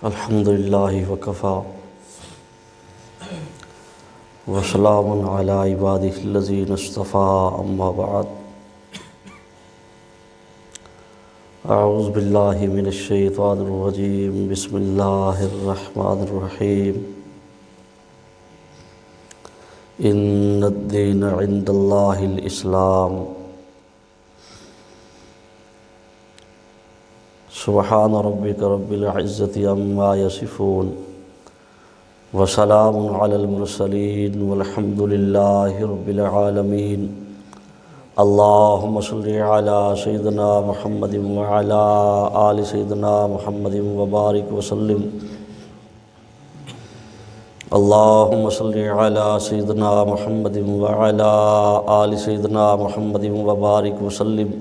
الحمدللہ وکفا وسلام علی عبادہ الذین اصطفیٰ اما بعد اعوذ باللہ من الشیطان الرجیم بسم اللہ الرحمن الرحیم ان الدین عند اللہ الاسلام سبحان ربک رب العزت عما یصفون وسلام علی المرسلین والحمد للہ رب العالمین اللہم صلی علی سیدنا محمد وعلی آل سیدنا محمد وبارک وسلم اللہم صلی علی سیدنا محمد وعلی آل سیدنا محمد وبارک وسلم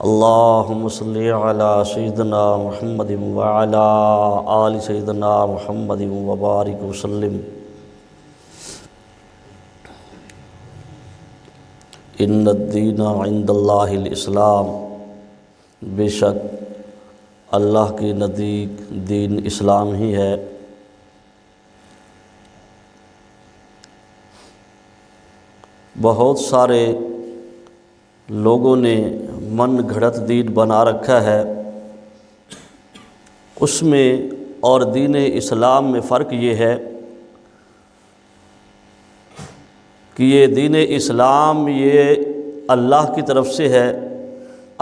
اللہم صلی علی سیدنا محمد وعلی آل سیدنا محمد وبارک وسلم ان الدین عند اللہ الاسلام، بے شک اللہ کے نزدیک دین اسلام ہی ہے۔ بہت سارے لوگوں نے من گھڑت دین بنا رکھا ہے، اس میں اور دین اسلام میں فرق یہ ہے کہ یہ دین اسلام یہ اللہ کی طرف سے ہے،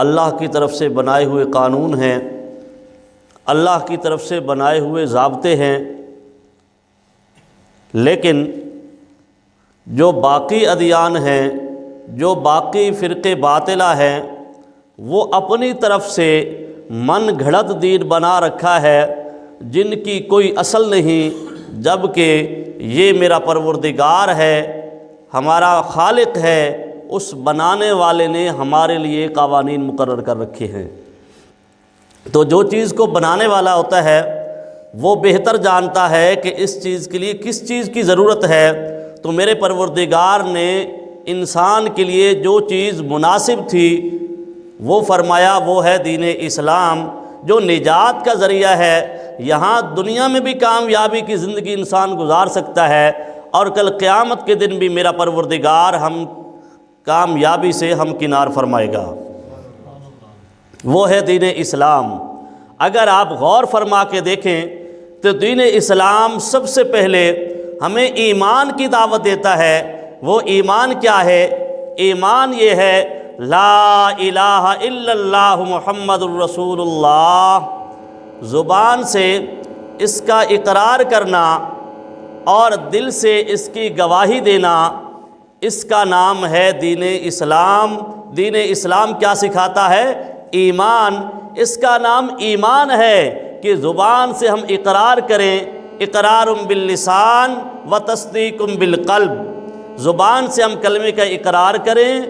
اللہ کی طرف سے بنائے ہوئے قانون ہیں، اللہ کی طرف سے بنائے ہوئے ضابطے ہیں، لیکن جو باقی ادیان ہیں، جو باقی فرقے باطلہ ہیں، وہ اپنی طرف سے من گھڑت دین بنا رکھا ہے جن کی کوئی اصل نہیں، جبکہ یہ میرا پروردگار ہے، ہمارا خالق ہے، اس بنانے والے نے ہمارے لیے قوانین مقرر کر رکھے ہیں۔ تو جو چیز کو بنانے والا ہوتا ہے وہ بہتر جانتا ہے کہ اس چیز کے لیے کس چیز کی ضرورت ہے۔ تو میرے پروردگار نے انسان کے لیے جو چیز مناسب تھی وہ فرمایا، وہ ہے دین اسلام، جو نجات کا ذریعہ ہے۔ یہاں دنیا میں بھی کامیابی کی زندگی انسان گزار سکتا ہے، اور کل قیامت کے دن بھی میرا پروردگار ہم کامیابی سے ہمکنار فرمائے گا۔ وہ ہے دین اسلام۔ اگر آپ غور فرما کے دیکھیں تو دین اسلام سب سے پہلے ہمیں ایمان کی دعوت دیتا ہے۔ وہ ایمان کیا ہے؟ ایمان یہ ہے لا الہ الا اللہ محمد الرسول اللہ، زبان سے اس کا اقرار کرنا اور دل سے اس کی گواہی دینا، اس کا نام ہے دین اسلام۔ دین اسلام کیا سکھاتا ہے؟ ایمان۔ اس کا نام ایمان ہے کہ زبان سے ہم اقرار کریں، اقرار باللسان و تصدیق بالقلب، زبان سے ہم کلمے کا اقرار کریں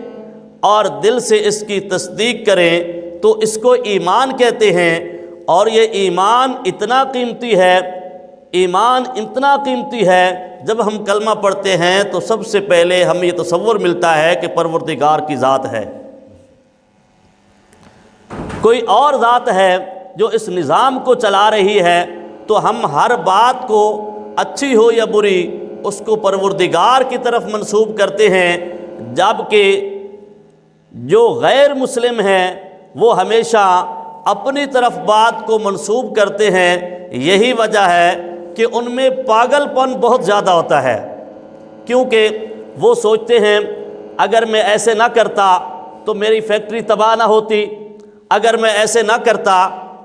اور دل سے اس کی تصدیق کریں، تو اس کو ایمان کہتے ہیں۔ اور یہ ایمان اتنا قیمتی ہے، ایمان اتنا قیمتی ہے، جب ہم کلمہ پڑھتے ہیں تو سب سے پہلے ہمیں یہ تصور ملتا ہے کہ پروردگار کی ذات ہے، کوئی اور ذات ہے جو اس نظام کو چلا رہی ہے، تو ہم ہر بات کو اچھی ہو یا بری اس کو پروردگار کی طرف منسوب کرتے ہیں، جبکہ جو غیر مسلم ہیں وہ ہمیشہ اپنی طرف بات کو منسوب کرتے ہیں۔ یہی وجہ ہے کہ ان میں پاگل پن بہت زیادہ ہوتا ہے، کیونکہ وہ سوچتے ہیں اگر میں ایسے نہ کرتا تو میری فیکٹری تباہ نہ ہوتی، اگر میں ایسے نہ کرتا،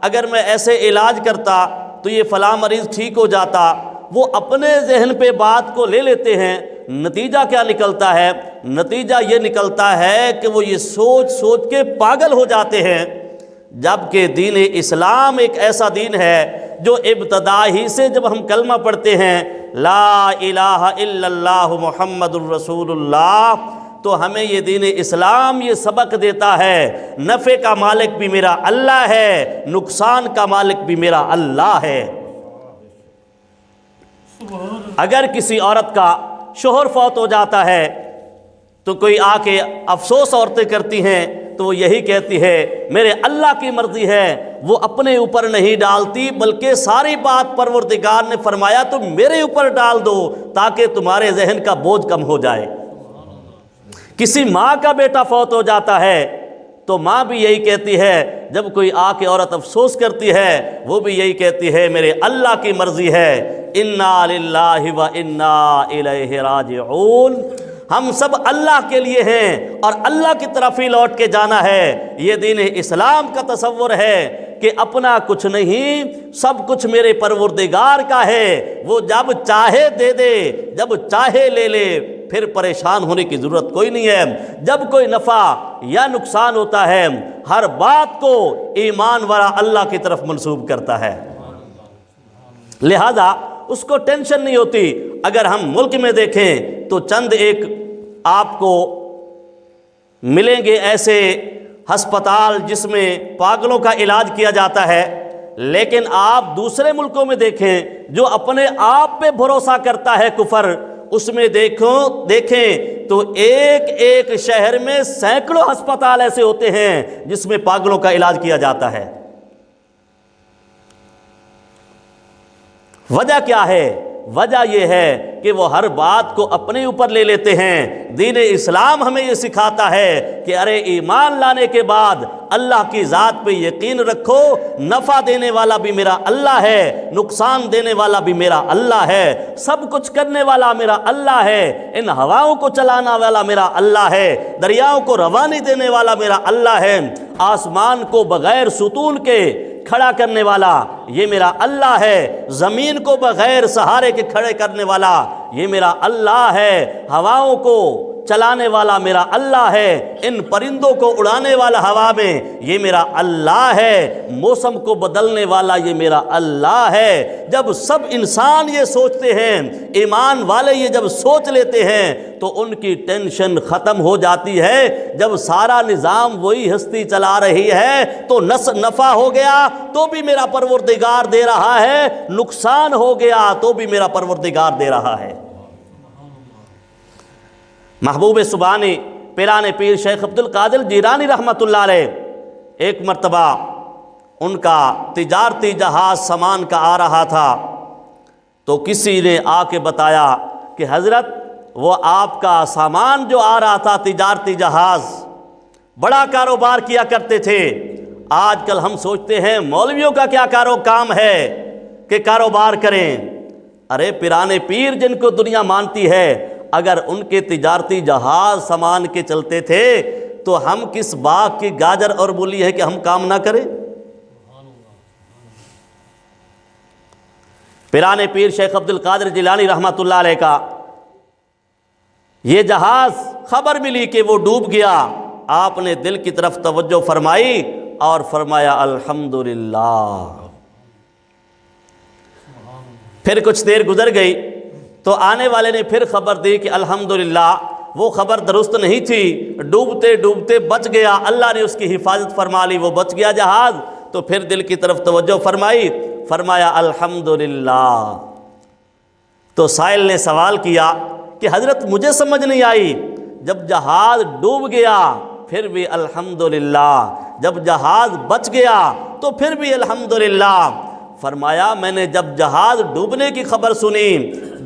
اگر میں ایسے علاج کرتا تو یہ فلاں مریض ٹھیک ہو جاتا۔ وہ اپنے ذہن پہ بات کو لے لیتے ہیں۔ نتیجہ کیا نکلتا ہے؟ نتیجہ یہ نکلتا ہے کہ وہ یہ سوچ سوچ کے پاگل ہو جاتے ہیں، جبکہ دین اسلام ایک ایسا دین ہے جو ابتدا ہی سے جب ہم کلمہ پڑھتے ہیں لا الہ الا اللہ محمد الرسول اللہ، تو ہمیں یہ دین اسلام یہ سبق دیتا ہے نفع کا مالک بھی میرا اللہ ہے، نقصان کا مالک بھی میرا اللہ ہے۔ اگر کسی عورت کا شوہر فوت ہو جاتا ہے تو کوئی آ کے افسوس عورتیں کرتی ہیں تو وہ یہی کہتی ہے میرے اللہ کی مرضی ہے، وہ اپنے اوپر نہیں ڈالتی بلکہ ساری بات پروردگار نے فرمایا تم میرے اوپر ڈال دو تاکہ تمہارے ذہن کا بوجھ کم ہو جائے۔ کسی ماں کا بیٹا فوت ہو جاتا ہے تو ماں بھی یہی کہتی ہے، جب کوئی آ کے عورت افسوس کرتی ہے وہ بھی یہی کہتی ہے میرے اللہ کی مرضی ہے، انا للہ و انا الیہ راجعون، ہم سب اللہ کے لیے ہیں اور اللہ کی طرف ہی لوٹ کے جانا ہے۔ یہ دین اسلام کا تصور ہے کہ اپنا کچھ نہیں، سب کچھ میرے پروردگار کا ہے، وہ جب چاہے دے دے، جب چاہے لے لے، پھر پریشان ہونے کی ضرورت کوئی نہیں ہے۔ جب کوئی نفع یا نقصان ہوتا ہے ہر بات کو ایمان والا اللہ کی طرف منسوب کرتا ہے، لہذا اس کو ٹینشن نہیں ہوتی۔ اگر ہم ملک میں دیکھیں تو چند ایک آپ کو ملیں گے ایسے ہسپتال جس میں پاگلوں کا علاج کیا جاتا ہے، لیکن آپ دوسرے ملکوں میں دیکھیں جو اپنے آپ پہ بھروسہ کرتا ہے کفر، اس میں دیکھیں تو ایک ایک شہر میں سینکڑوں ہسپتال ایسے ہوتے ہیں جس میں پاگلوں کا علاج کیا جاتا ہے۔ وجہ کیا ہے؟ وجہ یہ ہے کہ وہ ہر بات کو اپنے اوپر لے لیتے ہیں۔ دین اسلام ہمیں یہ سکھاتا ہے کہ ارے ایمان لانے کے بعد اللہ کی ذات پہ یقین رکھو، نفع دینے والا بھی میرا اللہ ہے، نقصان دینے والا بھی میرا اللہ ہے، سب کچھ کرنے والا میرا اللہ ہے، ان ہواؤں کو چلانا والا میرا اللہ ہے، دریاؤں کو روانی دینے والا میرا اللہ ہے، آسمان کو بغیر ستون کے کھڑا کرنے والا یہ میرا اللہ ہے، زمین کو بغیر سہارے کے کھڑے کرنے والا یہ میرا اللہ ہے، ہواؤں کو چلانے والا میرا اللہ ہے، ان پرندوں کو اڑانے والا ہوا میں یہ میرا اللہ ہے، موسم کو بدلنے والا یہ میرا اللہ ہے۔ جب سب انسان یہ سوچتے ہیں، ایمان والے یہ جب سوچ لیتے ہیں تو ان کی ٹینشن ختم ہو جاتی ہے۔ جب سارا نظام وہی ہستی چلا رہی ہے تو نفع ہو گیا تو بھی میرا پروردگار دے رہا ہے، نقصان ہو گیا تو بھی میرا پروردگار دے رہا ہے۔ محبوب سبحانی پیران پیر شیخ عبد القادر جیلانی رحمۃ اللہ علیہ، ایک مرتبہ ان کا تجارتی جہاز سامان کا آ رہا تھا تو کسی نے آ کے بتایا کہ حضرت وہ آپ کا سامان جو آ رہا تھا تجارتی جہاز، بڑا کاروبار کیا کرتے تھے، آج کل ہم سوچتے ہیں مولویوں کا کیا کام ہے کہ کاروبار کریں۔ ارے پیران پیر جن کو دنیا مانتی ہے، اگر ان کے تجارتی جہاز سامان کے چلتے تھے تو ہم کس باغ کی گاجر اور مولی ہے کہ ہم کام نہ کریں؟ پیران پیر شیخ عبد القادر جیلانی رحمۃ اللہ علیہ کا یہ جہاز خبر ملی کہ وہ ڈوب گیا، آپ نے دل کی طرف توجہ فرمائی اور فرمایا الحمدللہ۔ پھر کچھ دیر گزر گئی تو آنے والے نے پھر خبر دی کہ الحمدللہ وہ خبر درست نہیں تھی، ڈوبتے ڈوبتے بچ گیا، اللہ نے اس کی حفاظت فرما لی، وہ بچ گیا جہاز۔ تو پھر دل کی طرف توجہ فرمائی، فرمایا الحمدللہ۔ تو سائل نے سوال کیا کہ حضرت مجھے سمجھ نہیں آئی، جب جہاز ڈوب گیا پھر بھی الحمدللہ، جب جہاز بچ گیا تو پھر بھی الحمدللہ۔ فرمایا میں نے جب جہاز ڈوبنے کی خبر سنی،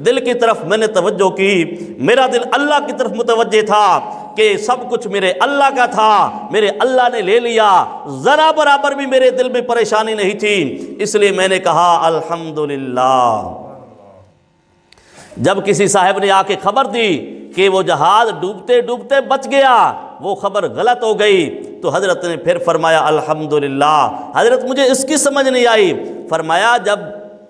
دل کی طرف میں نے توجہ کی، میرا دل اللہ کی طرف متوجہ تھا کہ سب کچھ میرے اللہ کا تھا، میرے اللہ نے لے لیا، ذرا برابر بھی میرے دل میں پریشانی نہیں تھی، اس لیے میں نے کہا الحمدللہ۔ جب کسی صاحب نے آ کے خبر دی کہ وہ جہاز ڈوبتے ڈوبتے بچ گیا، وہ خبر غلط ہو گئی، تو حضرت نے پھر فرمایا الحمدللہ۔ حضرت مجھے اس کی سمجھ نہیں آئی، فرمایا جب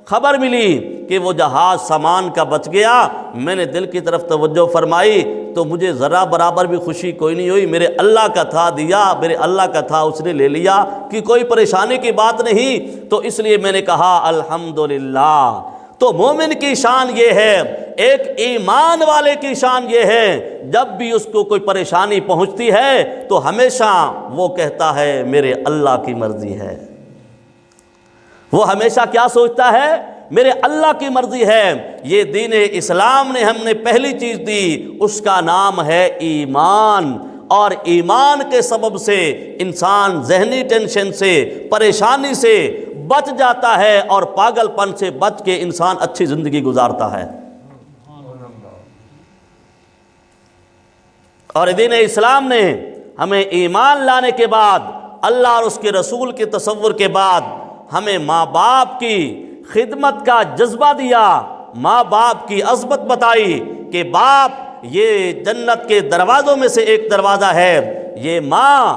خبر ملی کہ وہ جہاز سامان کا بچ گیا، میں نے دل کی طرف توجہ فرمائی تو مجھے ذرا برابر بھی خوشی کوئی نہیں ہوئی، میرے اللہ کا تھا دیا، میرے اللہ کا تھا اس نے لے لیا، کہ کوئی پریشانی کی بات نہیں، تو اس لیے میں نے کہا الحمدللہ۔ تو مومن کی شان یہ ہے، ایک ایمان والے کی شان یہ ہے، جب بھی اس کو کوئی پریشانی پہنچتی ہے تو ہمیشہ وہ کہتا ہے میرے اللہ کی مرضی ہے۔ وہ ہمیشہ کیا سوچتا ہے؟ میرے اللہ کی مرضی ہے۔ یہ دین اسلام نے ہم نے پہلی چیز دی، اس کا نام ہے ایمان، اور ایمان کے سبب سے انسان ذہنی ٹینشن سے، پریشانی سے بچ جاتا ہے اور پاگل پن سے بچ کے انسان اچھی زندگی گزارتا ہے۔ اور دین اسلام نے ہمیں ایمان لانے کے بعد، اللہ اور اس کے رسول کے تصور کے بعد ہمیں ماں باپ کی خدمت کا جذبہ دیا، ماں باپ کی عظمت بتائی کہ باپ یہ جنت کے دروازوں میں سے ایک دروازہ ہے، یہ ماں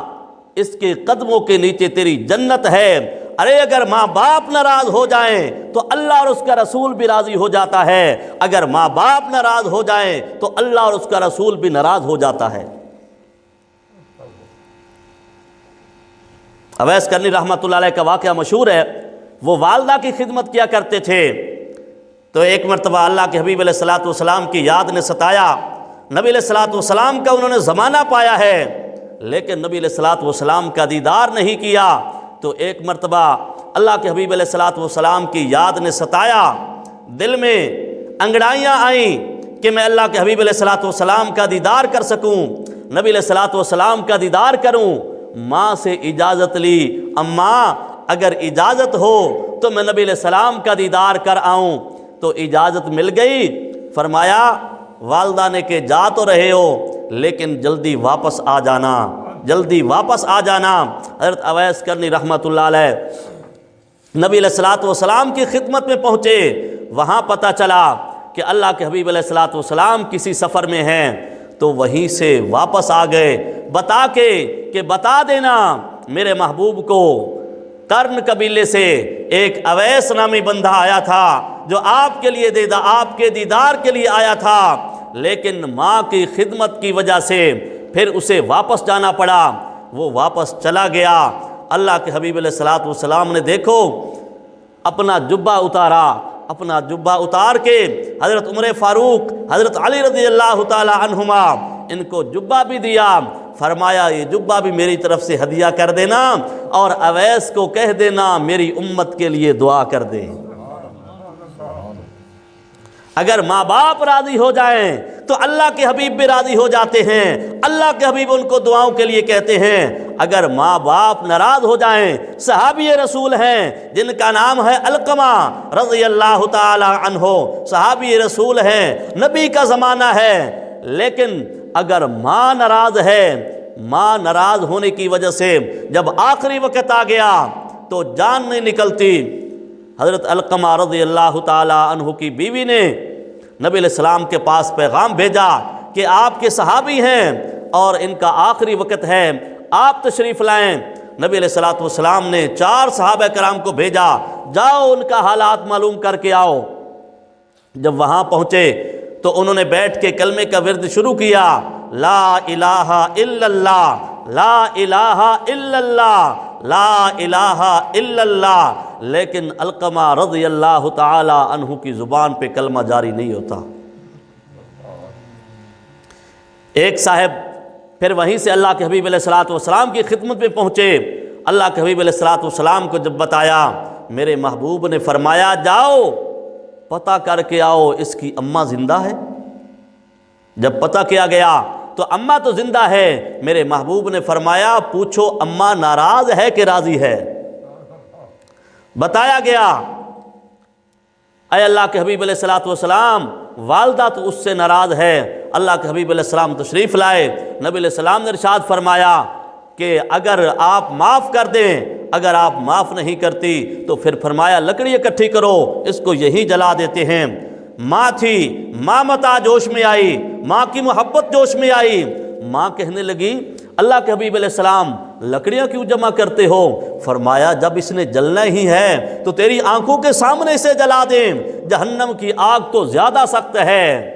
اس کے قدموں کے نیچے تیری جنت ہے۔ ارے اگر ماں باپ ناراض ہو جائیں تو اللہ اور اس کا رسول بھی راضی ہو جاتا ہے، اگر ماں باپ ناراض ہو جائیں تو اللہ اور اس کا رسول بھی ناراض ہو جاتا ہے۔ اویس کرنی رحمۃ اللہ علیہ کا واقعہ مشہور ہے، وہ والدہ کی خدمت کیا کرتے تھے، تو ایک مرتبہ اللہ کے حبیب علیہ الصلوۃ والسلام کی یاد نے ستایا۔ نبی علیہ الصلوۃ والسلام کا انہوں نے زمانہ پایا ہے لیکن نبی علیہ الصلوۃ والسلام کا دیدار نہیں کیا، تو ایک مرتبہ اللہ کے حبیب علیہ الصلوۃ والسلام کی یاد نے ستایا، دل میں انگڑائیاں آئیں کہ میں اللہ کے حبیب علیہ الصلوۃ والسلام کا دیدار کر سکوں، نبی علیہ الصلوۃ والسلام کا دیدار کروں۔ ماں سے اجازت لی، اماں اگر اجازت ہو تو میں نبی علیہ السلام کا دیدار کر آؤں، تو اجازت مل گئی۔ فرمایا والدہ نے کہ جا تو رہے ہو لیکن جلدی واپس آ جانا، جلدی واپس آ جانا۔ حضرت اویس کرنی رحمۃ اللہ علیہ نبی علیہ الصلوۃ والسلام کی خدمت میں پہنچے، وہاں پتہ چلا کہ اللہ کے حبیب علیہ الصلوۃ والسلام کسی سفر میں ہیں، تو وہیں سے واپس آ گئے بتا کے کہ بتا دینا میرے محبوب کو قرن قبیلے سے ایک اویس نامی بندہ آیا تھا جو آپ کے دیدار کے لیے آیا تھا، لیکن ماں کی خدمت کی وجہ سے پھر اسے واپس جانا پڑا، وہ واپس چلا گیا۔ اللہ کے حبیب علیہ الصلوۃ والسلام نے دیکھو اپنا جبہ اتارا، اپنا جبہ اتار کے حضرت عمر فاروق، حضرت علی رضی اللہ تعالی عنہما ان کو جبہ بھی دیا، فرمایا یہ جبہ بھی میری طرف سے ہدیہ کر دینا اور اویس کو کہہ دینا میری امت کے لیے دعا کر دے۔ اگر ماں باپ راضی ہو جائیں تو اللہ کے حبیب بھی راضی ہو جاتے ہیں، اللہ کے حبیب ان کو دعاؤں کے لیے کہتے ہیں۔ اگر ماں باپ ناراض ہو جائیں، صحابی رسول ہیں جن کا نام ہے علقمہ رضی اللہ تعالی عنہ، صحابی رسول ہیں، نبی کا زمانہ ہے، لیکن اگر ماں ناراض ہے، ماں ناراض ہونے کی وجہ سے جب آخری وقت آ گیا تو جان نہیں نکلتی۔ حضرت علقمہ رضی اللہ تعالی عنہ کی بیوی نے نبی علیہ السلام کے پاس پیغام بھیجا کہ آپ کے صحابی ہیں اور ان کا آخری وقت ہے، آپ تشریف لائیں۔ نبی علیہ الصلوۃ والسلام نے 4 صحابہ کرام کو بھیجا، جاؤ ان کا حالات معلوم کر کے آؤ۔ جب وہاں پہنچے تو انہوں نے بیٹھ کے کلمے کا ورد شروع کیا، لا الہ الا اللہ، لا الہ الا اللہ، لا الہ الا اللہ، لیکن علقمہ رضی اللہ تعالی عنہ کی زبان پہ کلمہ جاری نہیں ہوتا۔ ایک صاحب پھر وہیں سے اللہ کے حبیب علیہ الصلوۃ والسلام کی خدمت میں پہنچے، اللہ کے حبیب علیہ الصلوۃ والسلام کو جب بتایا، میرے محبوب نے فرمایا جاؤ پتہ کر کے آؤ اس کی اماں زندہ ہے۔ جب پتہ کیا گیا تو اماں تو زندہ ہے، میرے محبوب نے فرمایا پوچھو اماں ناراض ہے کہ راضی ہے؟ بتایا گیا، اے اللہ کے حبیب علیہ الصلوۃ والسلام والدہ تو اس سے ناراض ہے۔ اللہ کے حبیب علیہ السلام تشریف لائے، نبی علیہ السلام نے ارشاد فرمایا کہ اگر آپ معاف کر دیں، اگر آپ معاف نہیں کرتی تو پھر فرمایا لکڑی اکٹھی کرو، اس کو یہی جلا دیتے ہیں۔ ماں تھی، ماں متا جوش میں آئی، ماں کی محبت جوش میں آئی، ماں کہنے لگی اللہ کے حبیب علیہ السلام لکڑیاں کیوں جمع کرتے ہو؟ فرمایا جب اس نے جلنا ہی ہے تو تیری آنکھوں کے سامنے اسے جلا دیں، جہنم کی آگ تو زیادہ سخت ہے،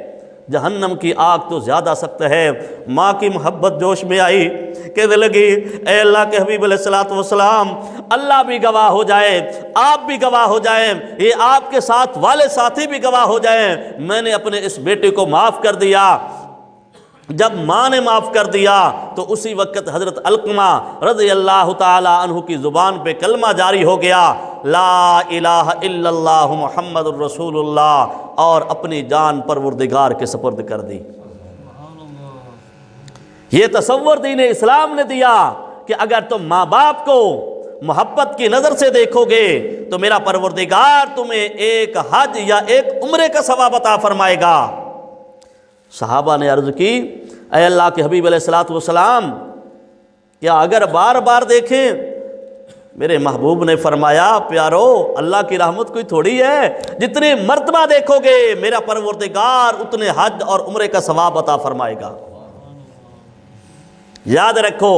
جہنم کی آگ تو زیادہ سخت ہے۔ ماں کی محبت جوش میں آئی، کہنے لگی اے اللہ کے حبیب علیہ الصلوۃ والسلام اللہ بھی گواہ ہو جائے، آپ بھی گواہ ہو جائیں، یہ آپ کے ساتھ والے ساتھی بھی گواہ ہو جائیں، میں نے اپنے اس بیٹے کو معاف کر دیا۔ جب ماں نے معاف کر دیا تو اسی وقت حضرت علقمہ رضی اللہ تعالی عنہ کی زبان پہ کلمہ جاری ہو گیا، لا الہ الا اللہ محمد الرسول اللہ، اور اپنی جان پروردگار کے سپرد کر دی۔ یہ تصور دین اسلام نے دیا کہ اگر تم ماں باپ کو محبت کی نظر سے دیکھو گے تو میرا پروردگار تمہیں ایک حج یا ایک عمرے کا ثواب عطا فرمائے گا۔ صحابہ نے عرض کی اے اللہ کے حبیب علیہ الصلوۃ والسلام، کیا اگر بار بار دیکھیں؟ میرے محبوب نے فرمایا پیارو، اللہ کی رحمت کوئی تھوڑی ہے، جتنے مرتبہ دیکھو گے میرا پروردگار اتنے حج اور عمرے کا ثواب عطا فرمائے گا۔ یاد رکھو،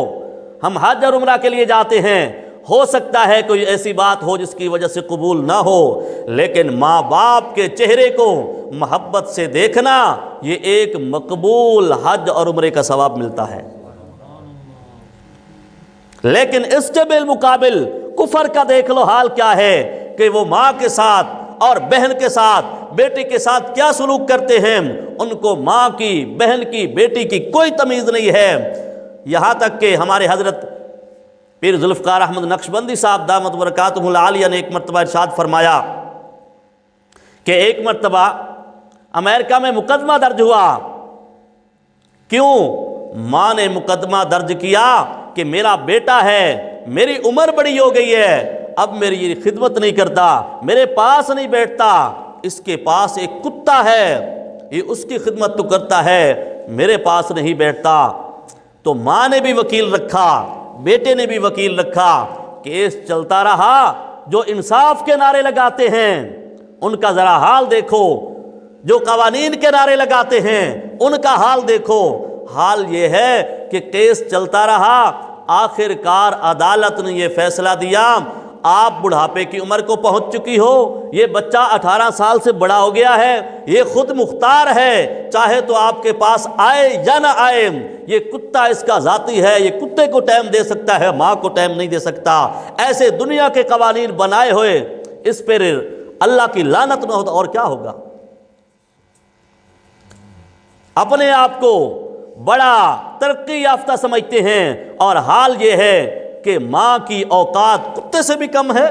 ہم حج اور عمرہ کے لیے جاتے ہیں، ہو سکتا ہے کوئی ایسی بات ہو جس کی وجہ سے قبول نہ ہو، لیکن ماں باپ کے چہرے کو محبت سے دیکھنا یہ ایک مقبول حج اور عمرے کا ثواب ملتا ہے۔ لیکن اس کے بالمقابل کفر کا دیکھ لو حال کیا ہے کہ وہ ماں کے ساتھ اور بہن کے ساتھ، بیٹی کے ساتھ کیا سلوک کرتے ہیں، ان کو ماں کی، بہن کی، بیٹی کی کوئی تمیز نہیں ہے۔ یہاں تک کہ ہمارے حضرت پیر ذوالفقار احمد نقشبندی صاحب دامت برکاتہ العالیہ نے ایک مرتبہ ارشاد فرمایا کہ ایک مرتبہ امریکہ میں مقدمہ درج ہوا۔ کیوں؟ ماں نے مقدمہ درج کیا کہ میرا بیٹا ہے، میری عمر بڑی ہو گئی ہے، اب میری خدمت نہیں کرتا، میرے پاس نہیں بیٹھتا، اس کے پاس ایک کتا ہے، یہ اس کی خدمت تو کرتا ہے، میرے پاس نہیں بیٹھتا۔ تو ماں نے بھی وکیل رکھا، بیٹے نے بھی وکیل رکھا، کیس چلتا رہا۔ جو انصاف کے نعرے لگاتے ہیں ان کا ذرا حال دیکھو، جو قوانین کے نعرے لگاتے ہیں ان کا حال دیکھو۔ حال یہ ہے کہ کیس چلتا رہا، آخر کار عدالت نے یہ فیصلہ دیا آپ بڑھاپے کی عمر کو پہنچ چکی ہو، یہ بچہ 18 سال سے بڑا ہو گیا ہے، یہ خود مختار ہے، چاہے تو آپ کے پاس آئے یا نہ آئے، یہ کتا اس کا ذاتی ہے، یہ کتے کو ٹائم دے سکتا ہے، ماں کو ٹائم نہیں دے سکتا۔ ایسے دنیا کے قوانین بنائے ہوئے اس پر اللہ کی لعنت نہ ہو تو اور کیا ہوگا؟ اپنے آپ کو بڑا ترقی یافتہ سمجھتے ہیں اور حال یہ ہے کہ ماں کی اوقات کتے سے بھی کم ہے۔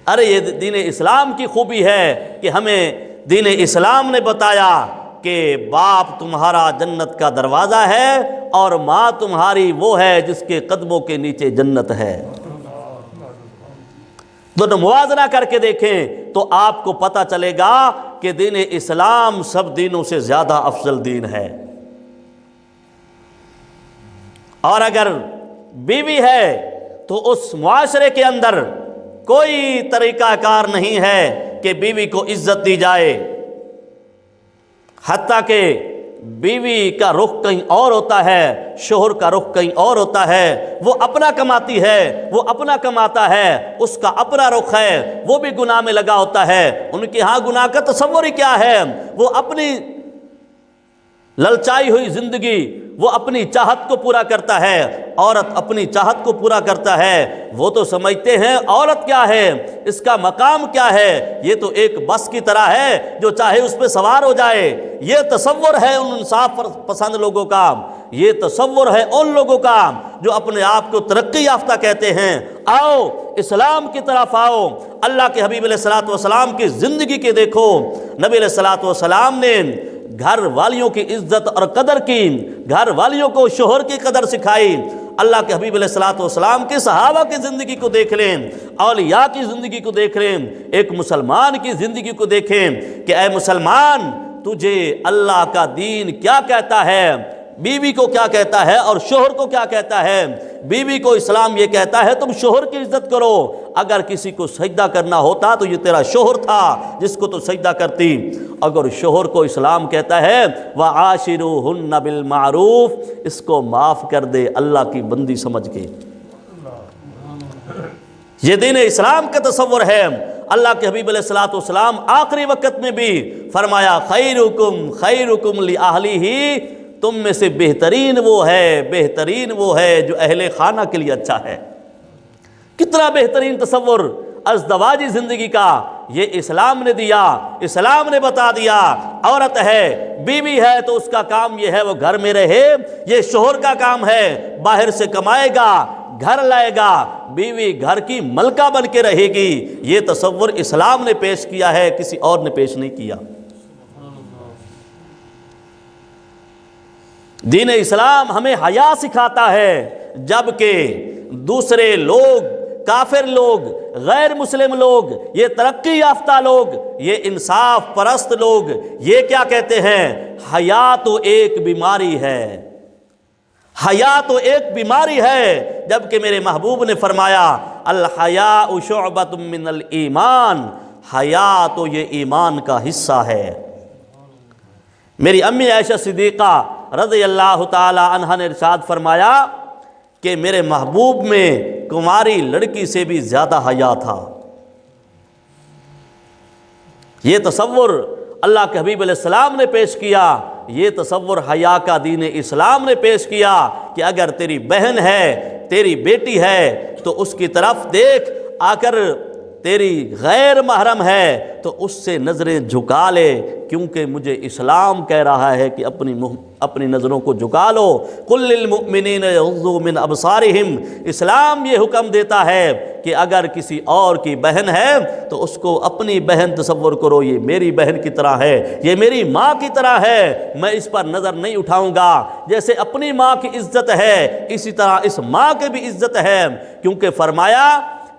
ارے یہ دین اسلام کی خوبی ہے کہ ہمیں دین اسلام نے بتایا کہ باپ تمہارا جنت کا دروازہ ہے اور ماں تمہاری وہ ہے جس کے قدموں کے نیچے جنت ہے۔ دونوں موازنہ کر کے دیکھیں تو آپ کو پتہ چلے گا کہ دین اسلام سب دینوں سے زیادہ افضل دین ہے۔ اور اگر بیوی ہے تو اس معاشرے کے اندر کوئی طریقہ کار نہیں ہے کہ بیوی کو عزت دی جائے، حتیٰ کہ بیوی کا رخ کہیں اور ہوتا ہے، شوہر کا رخ کہیں اور ہوتا ہے، وہ اپنا کماتی ہے، وہ اپنا کماتا ہے، اس کا اپنا رخ ہے، وہ بھی گناہ میں لگا ہوتا ہے۔ ان کے ہاں گناہ کا تصور ہی کیا ہے؟ وہ اپنی للچائی ہوئی زندگی، وہ اپنی چاہت کو پورا کرتا ہے، عورت اپنی چاہت کو پورا کرتا ہے۔ وہ تو سمجھتے ہیں عورت کیا ہے، اس کا مقام کیا ہے، یہ تو ایک بس کی طرح ہے جو چاہے اس پہ سوار ہو جائے۔ یہ تصور ہے ان انصاف پسند لوگوں کا، یہ تصور ہے ان لوگوں کا جو اپنے آپ کو ترقی یافتہ کہتے ہیں۔ آؤ اسلام کی طرف آؤ، اللہ کے حبیب علیہ الصلوۃ والسلام کی زندگی کے دیکھو۔ نبی علیہ الصلوۃ والسلام نے گھر والیوں کی عزت اور قدر کی، گھر والیوں کو شوہر کی قدر سکھائی۔ اللہ کے حبیب علیہ الصلوۃ والسلام کے صحابہ کی زندگی کو دیکھ لیں، اولیاء کی زندگی کو دیکھ لیں، ایک مسلمان کی زندگی کو دیکھیں کہ اے مسلمان، تجھے اللہ کا دین کیا کہتا ہے، بیوی کو کیا کہتا ہے اور شوہر کو کیا کہتا ہے۔ بیوی کو اسلام یہ کہتا ہے تم شوہر کی عزت کرو، اگر کسی کو سجدہ کرنا ہوتا تو یہ تیرا شوہر تھا جس کو تو سجدہ کرتی۔ اگر شوہر کو اسلام کہتا ہے وَعَاشِرُوهُنَّ بِالْمَعْرُوفِ، اس کو معاف کر دے اللہ کی بندی سمجھ کے۔ یہ دین اسلام کا تصور ہے۔ اللہ کے حبیب علیہ الصلوۃ والسلام آخری وقت میں بھی فرمایا خیرکم خیرکم لأہلہ، تم میں سے بہترین وہ ہے جو اہل خانہ کے لیے اچھا ہے۔ کتنا بہترین تصور ازدواجی زندگی کا یہ اسلام نے دیا، اسلام نے بتا دیا۔ عورت ہے، بیوی ہے تو اس کا کام یہ ہے وہ گھر میں رہے، یہ شوہر کا کام ہے باہر سے کمائے گا، گھر لائے گا، بیوی گھر کی ملکہ بن کے رہے گی۔ یہ تصور اسلام نے پیش کیا ہے، کسی اور نے پیش نہیں کیا۔ دین اسلام ہمیں حیا سکھاتا ہے، جبکہ دوسرے لوگ، کافر لوگ، غیر مسلم لوگ، یہ ترقی یافتہ لوگ، یہ انصاف پرست لوگ، یہ کیا کہتے ہیں؟ حیا تو ایک بیماری ہے، حیا تو ایک بیماری ہے، جبکہ میرے محبوب نے فرمایا الحیاء شعبۃ من الایمان، حیا تو یہ ایمان کا حصہ ہے۔ میری امی عائشہ صدیقہ رضی اللہ تعالی عنہا نے ارشاد فرمایا کہ میرے محبوب میں کنواری لڑکی سے بھی زیادہ حیا تھا۔ یہ تصور اللہ کے حبیب علیہ السلام نے پیش کیا، یہ تصور حیا کا دین اسلام نے پیش کیا کہ اگر تیری بہن ہے، تیری بیٹی ہے تو اس کی طرف دیکھ، اگر تیری غیر محرم ہے تو اس سے نظریں جھکا لے، کیونکہ مجھے اسلام کہہ رہا ہے کہ اپنی نظروں کو جھکا لو۔ قل للمؤمنین یغضوا من ابصارہم، اسلام یہ حکم دیتا ہے کہ اگر کسی اور کی بہن ہے تو اس کو اپنی بہن تصور کرو، یہ میری بہن کی طرح ہے، یہ میری ماں کی طرح ہے، میں اس پر نظر نہیں اٹھاؤں گا۔ جیسے اپنی ماں کی عزت ہے اسی طرح اس ماں کی بھی عزت ہے، کیونکہ فرمایا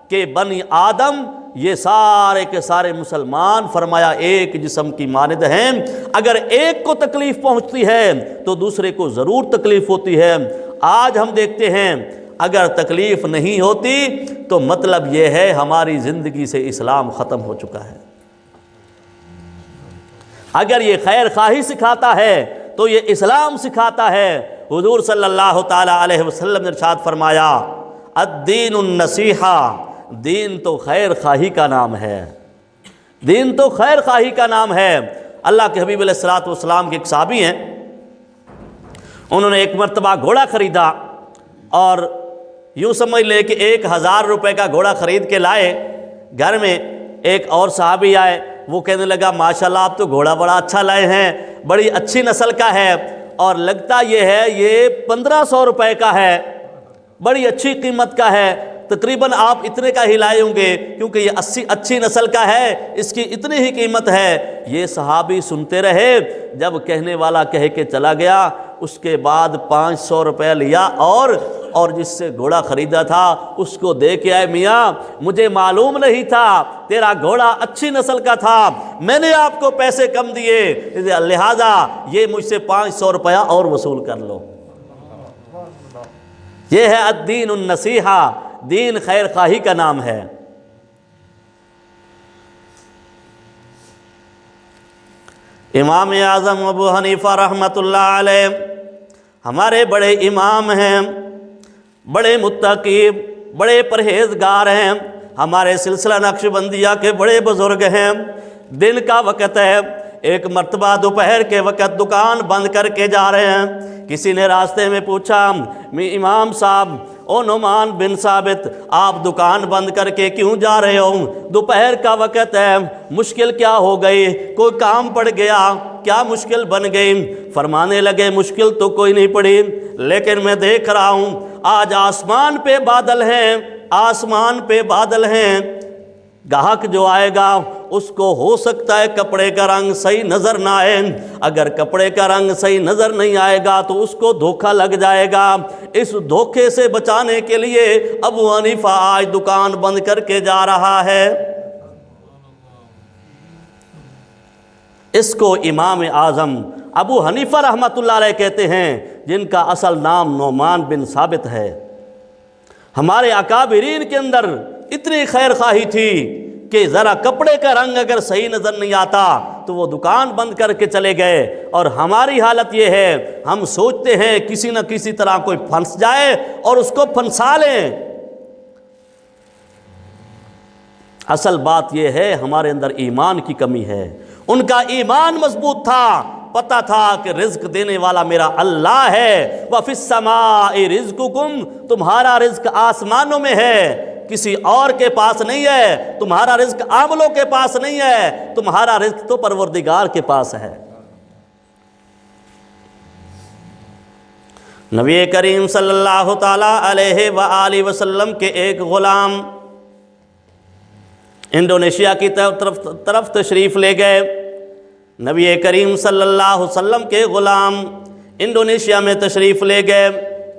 کہ بنی آدم یہ سارے کے سارے مسلمان فرمایا ایک جسم کی مانند ہیں، اگر ایک کو تکلیف پہنچتی ہے تو دوسرے کو ضرور تکلیف ہوتی ہے۔ آج ہم دیکھتے ہیں اگر تکلیف نہیں ہوتی تو مطلب یہ ہے ہماری زندگی سے اسلام ختم ہو چکا ہے۔ اگر یہ خیر خواہی سکھاتا ہے تو یہ اسلام سکھاتا ہے۔ حضور صلی اللہ تعالی علیہ وسلم نے ارشاد فرمایا الدین النصیحہ، دین تو خیر خواہی کا نام ہے، دین تو خیر خواہی کا نام ہے۔ اللہ کے حبیب علیہ الصلوۃ والسلام کے ایک صحابی ہیں، انہوں نے ایک مرتبہ گھوڑا خریدا اور یوں سمجھ لے کہ 1000 روپے کا گھوڑا خرید کے لائے۔ گھر میں ایک اور صحابی آئے، وہ کہنے لگا ماشاءاللہ آپ تو گھوڑا بڑا اچھا لائے ہیں، بڑی اچھی نسل کا ہے، اور لگتا یہ ہے یہ 1500 روپے کا ہے، بڑی اچھی قیمت کا ہے، تقریباً آپ اتنے کا ہی لائے ہوں گے کیونکہ یہ اچھی نسل کا ہے، اس کی اتنی ہی قیمت ہے۔ یہ صحابی سنتے رہے، جب کہنے والا کہہ کے چلا گیا اس کے بعد 500 روپے لیا اور جس سے گھوڑا خریدا تھا اس کو دے کے آئے، میاں مجھے معلوم نہیں تھا تیرا گھوڑا اچھی نسل کا تھا، میں نے آپ کو پیسے کم دیے، لہذا یہ مجھ سے 500 روپیہ اور وصول کر لو۔ یہ ہے الدین النصیحہ، دین خیر خواہی کا نام ہے۔ امام اعظم ابو حنیفہ رحمۃ اللہ علیہ ہمارے بڑے امام ہیں، بڑے متقی، بڑے پرہیزگار ہیں، ہمارے سلسلہ نقشبندیہ کے بڑے بزرگ ہیں۔ دن کا وقت ہے، ایک مرتبہ دوپہر کے وقت دکان بند کر کے جا رہے ہیں، کسی نے راستے میں پوچھا امام صاحب او نعمان بن ثابت آپ دکان بند کر کے کیوں جا رہے ہو؟ دوپہر کا وقت ہے، مشکل کیا ہو گئی؟ کوئی کام پڑ گیا؟ کیا مشکل بن گئی؟ فرمانے لگے مشکل تو کوئی نہیں پڑی، لیکن میں دیکھ رہا ہوں آج آسمان پہ بادل ہیں، آسمان پہ بادل ہیں، گاہک جو آئے گا اس کو ہو سکتا ہے کپڑے کا رنگ صحیح نظر نہ آئے، اگر کپڑے کا رنگ صحیح نظر نہیں آئے گا تو اس کو دھوکہ لگ جائے گا۔ اس دھوکے سے بچانے کے لیے ابو حنیفہ آج دکان بند کر کے جا رہا ہے۔ اس کو امام اعظم ابو حنیفہ رحمۃ اللہ علیہ کہتے ہیں، جن کا اصل نام نعمان بن ثابت ہے۔ ہمارے اکابرین کے اندر اتنی خیر خواہی تھی کہ ذرا کپڑے کا رنگ اگر صحیح نظر نہیں آتا تو وہ دکان بند کر کے چلے گئے، اور ہماری حالت یہ ہے ہم سوچتے ہیں کسی نہ کسی طرح کوئی پھنس جائے اور اس کو پھنسا لیں۔ اصل بات یہ ہے ہمارے اندر ایمان کی کمی ہے۔ ان کا ایمان مضبوط تھا، پتہ تھا کہ رزق دینے والا میرا اللہ ہے۔ وَفِي السَّمَاءِ رِزْقُكُمْ، تمہارا رزق آسمانوں میں ہے، کسی اور کے پاس نہیں ہے۔ تمہارا رزق عاملوں کے پاس نہیں ہے، تمہارا رزق تو پروردگار کے پاس ہے۔ نبی کریم صلی اللہ تعالی علیہ وآلہ وسلم کے ایک غلام انڈونیشیا کی طرف تشریف لے گئے۔ نبی کریم صلی اللہ علیہ وسلم کے غلام انڈونیشیا میں تشریف لے گئے.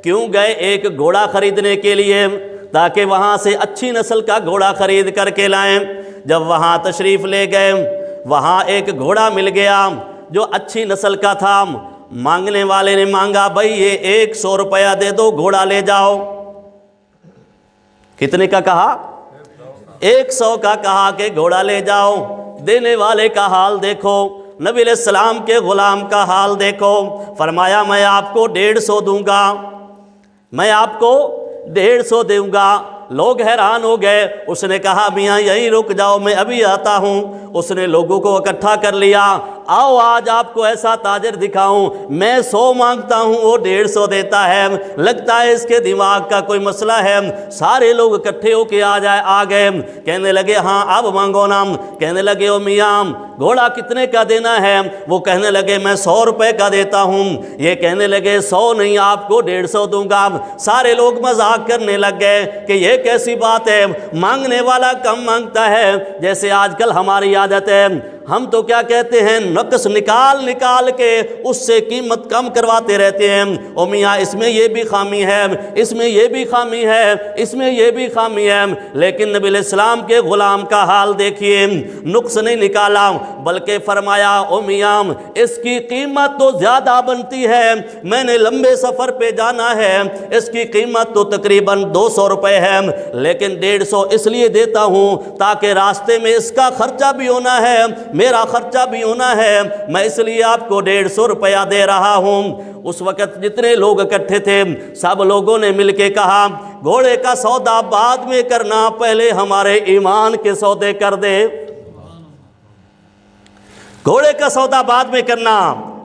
کیوں گئے؟ ایک گھوڑا خریدنے کے لیے، تاکہ وہاں سے اچھی نسل کا گھوڑا خرید کر کے لائیں. جب وہاں تشریف لے گئے، وہاں ایک گھوڑا مل گیا جو اچھی نسل کا تھا. مانگنے والے نے مانگا، بھائی یہ 100 روپیہ دے دو، گھوڑا لے جاؤ. کتنے کا کہا؟ 100 کا کہا کہ گھوڑا لے جاؤ. دینے والے کا حال دیکھو، نبی علیہ السلام کے غلام کا حال دیکھو. فرمایا میں آپ کو 150 دوں گا، میں آپ کو 150 دوں گا. لوگ حیران ہو گئے. اس نے کہا میاں یہیں رک جاؤ، میں ابھی آتا ہوں. اس نے لوگوں کو اکٹھا کر لیا. آؤ آج آپ کو ایسا تاجر دکھاؤں، میں 100 مانگتا ہوں وہ 150 دیتا ہے، لگتا ہے اس کے دماغ کا کوئی مسئلہ ہے. سارے لوگ اکٹھے ہو کے آ گئے. کہنے لگے ہاں اب مانگو نا. کہنے لگے او میاں گھوڑا کتنے کا دینا ہے؟ وہ کہنے لگے میں 100 روپے کا دیتا ہوں. یہ کہنے لگے 100 نہیں، آپ کو 150 دوں گا. سارے لوگ مذاق کرنے لگ گئے کہ یہ کیسی بات ہے، مانگنے والا کم مانگتا ہے. جیسے آج کل ہماری عادت ہے، ہم تو کیا کہتے ہیں، نقص نکال کے اس سے قیمت کم کرواتے رہتے ہیں. او میاں اس میں یہ بھی خامی ہے، اس میں یہ بھی خامی ہے، اس میں یہ بھی خامی ہے. لیکن نبی علیہ السلام کے غلام کا حال دیکھیے، نقص نہیں نکالا بلکہ فرمایا او میاں اس کی قیمت تو زیادہ بنتی ہے، میں نے لمبے سفر پہ جانا ہے، اس کی قیمت تو تقریباً 200 روپے ہے، لیکن 150 اس لیے دیتا ہوں تاکہ راستے میں اس کا خرچہ بھی ہونا ہے، میرا خرچہ بھی ہونا ہے، میں اس لیے آپ کو 150 روپیہ دے رہا ہوں. اس وقت جتنے لوگ اکٹھے تھے سب لوگوں نے مل کے کہا گھوڑے کا سودا بعد میں کرنا، پہلے ہمارے ایمان کے سودے کر دے. گھوڑے کا سودا بعد میں کرنا،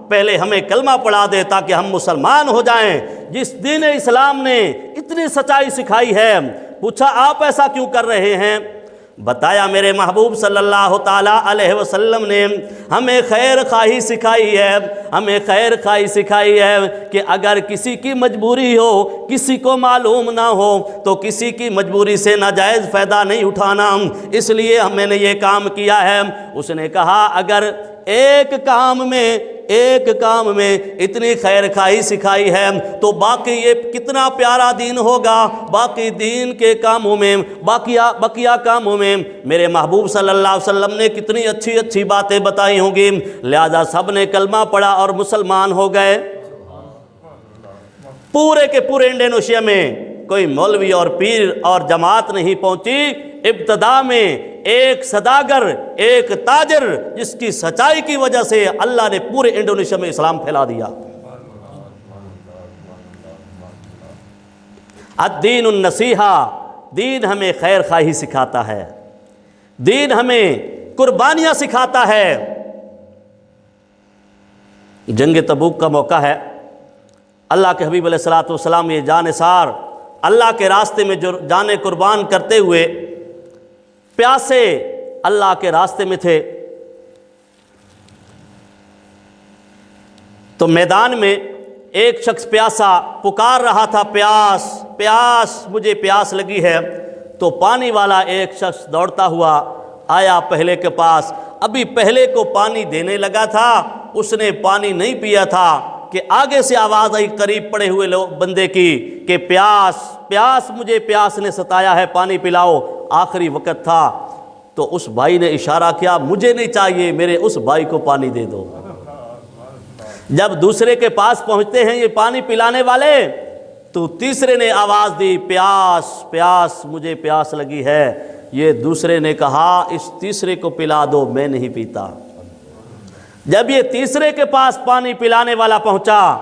پہلے ہمیں کلمہ پڑھا دے تاکہ ہم مسلمان ہو جائیں. جس دین اسلام نے اتنی سچائی سکھائی ہے. پوچھا آپ ایسا کیوں کر رہے ہیں؟ بتایا میرے محبوب صلی اللہ تعالیٰ علیہ وسلم نے ہمیں خیر خواہی سکھائی ہے، ہمیں خیر خواہی سکھائی ہے کہ اگر کسی کی مجبوری ہو، کسی کو معلوم نہ ہو تو کسی کی مجبوری سے ناجائز فائدہ نہیں اٹھانا. اس لیے میں نے یہ کام کیا ہے. اس نے کہا اگر ایک کام میں اتنی خیر خواہی سکھائی ہے تو باقی یہ کتنا پیارا دین ہوگا. باقی دین کے کاموں میں، بقیہ کاموں میں میرے محبوب صلی اللہ علیہ وسلم نے کتنی اچھی اچھی باتیں بتائی ہوں گی. لہذا سب نے کلمہ پڑھا اور مسلمان ہو گئے. پورے کے پورے انڈونیشیا میں کوئی مولوی اور پیر اور جماعت نہیں پہنچی. ابتدا میں ایک سوداگر، ایک تاجر جس کی سچائی کی وجہ سے اللہ نے پورے انڈونیشیا میں اسلام پھیلا دیا. الدین النصیحہ، دین ہمیں خیر خواہی سکھاتا ہے، دین ہمیں قربانیاں سکھاتا ہے. جنگ تبوک کا موقع ہے. اللہ کے حبیب علیہ الصلوۃ والسلام یہ جانثار اللہ کے راستے میں جو جانیں قربان کرتے ہوئے پیاسے اللہ کے راستے میں تھے. تو میدان میں ایک شخص پیاسا پکار رہا تھا، پیاس پیاس مجھے پیاس لگی ہے. تو پانی والا ایک شخص دوڑتا ہوا آیا پہلے کے پاس. ابھی پہلے کو پانی دینے لگا تھا، اس نے پانی نہیں پیا تھا کہ آگے سے آواز آئی قریب پڑے ہوئے بندے کی کہ پیاس پیاس مجھے پیاس نے ستایا ہے، پانی پلاؤ. آخری وقت تھا تو اس بھائی نے اشارہ کیا مجھے نہیں چاہیے، میرے اس بھائی کو پانی دے دو. جب دوسرے کے پاس پہنچتے ہیں یہ پانی پلانے والے تو تیسرے نے آواز دی پیاس پیاس مجھے پیاس لگی ہے. یہ دوسرے نے کہا اس تیسرے کو پلا دو، میں نہیں پیتا. جب یہ تیسرے کے پاس پانی پلانے والا پہنچا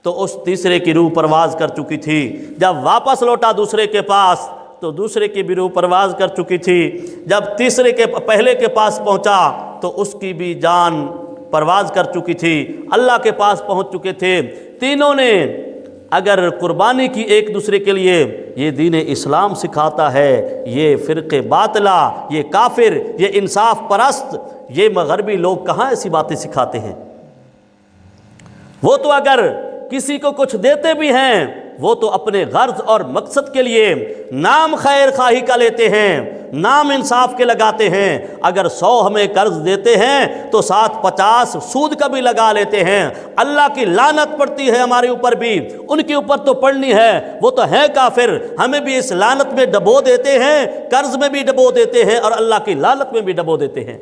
تو اس تیسرے کی روح پرواز کر چکی تھی. جب واپس لوٹا دوسرے کے پاس تو دوسرے کی بھی روح پرواز کر چکی تھی. جب تیسرے کے پہلے کے پاس پہنچا تو اس کی بھی جان پرواز کر چکی تھی، اللہ کے پاس پہنچ چکے تھے. تینوں نے اگر قربانی کی ایک دوسرے کے لیے. یہ دین اسلام سکھاتا ہے. یہ فرقے باطلہ، یہ کافر، یہ انصاف پرست، یہ مغربی لوگ کہاں ایسی باتیں سکھاتے ہیں. وہ تو اگر کسی کو کچھ دیتے بھی ہیں وہ تو اپنے غرض اور مقصد کے لیے نام خیر خواہی کا لیتے ہیں، نام انصاف کے لگاتے ہیں، اگر 100 ہمیں قرض دیتے ہیں تو ساتھ 50 سود کا بھی لگا لیتے ہیں۔ اللہ کی لعنت پڑتی ہے ہمارے اوپر بھی، ان کے اوپر تو پڑنی ہے، وہ تو ہے کافر، ہمیں بھی اس لعنت میں ڈبو دیتے ہیں، قرض میں بھی ڈبو دیتے ہیں اور اللہ کی لعنت میں بھی ڈبو دیتے ہیں۔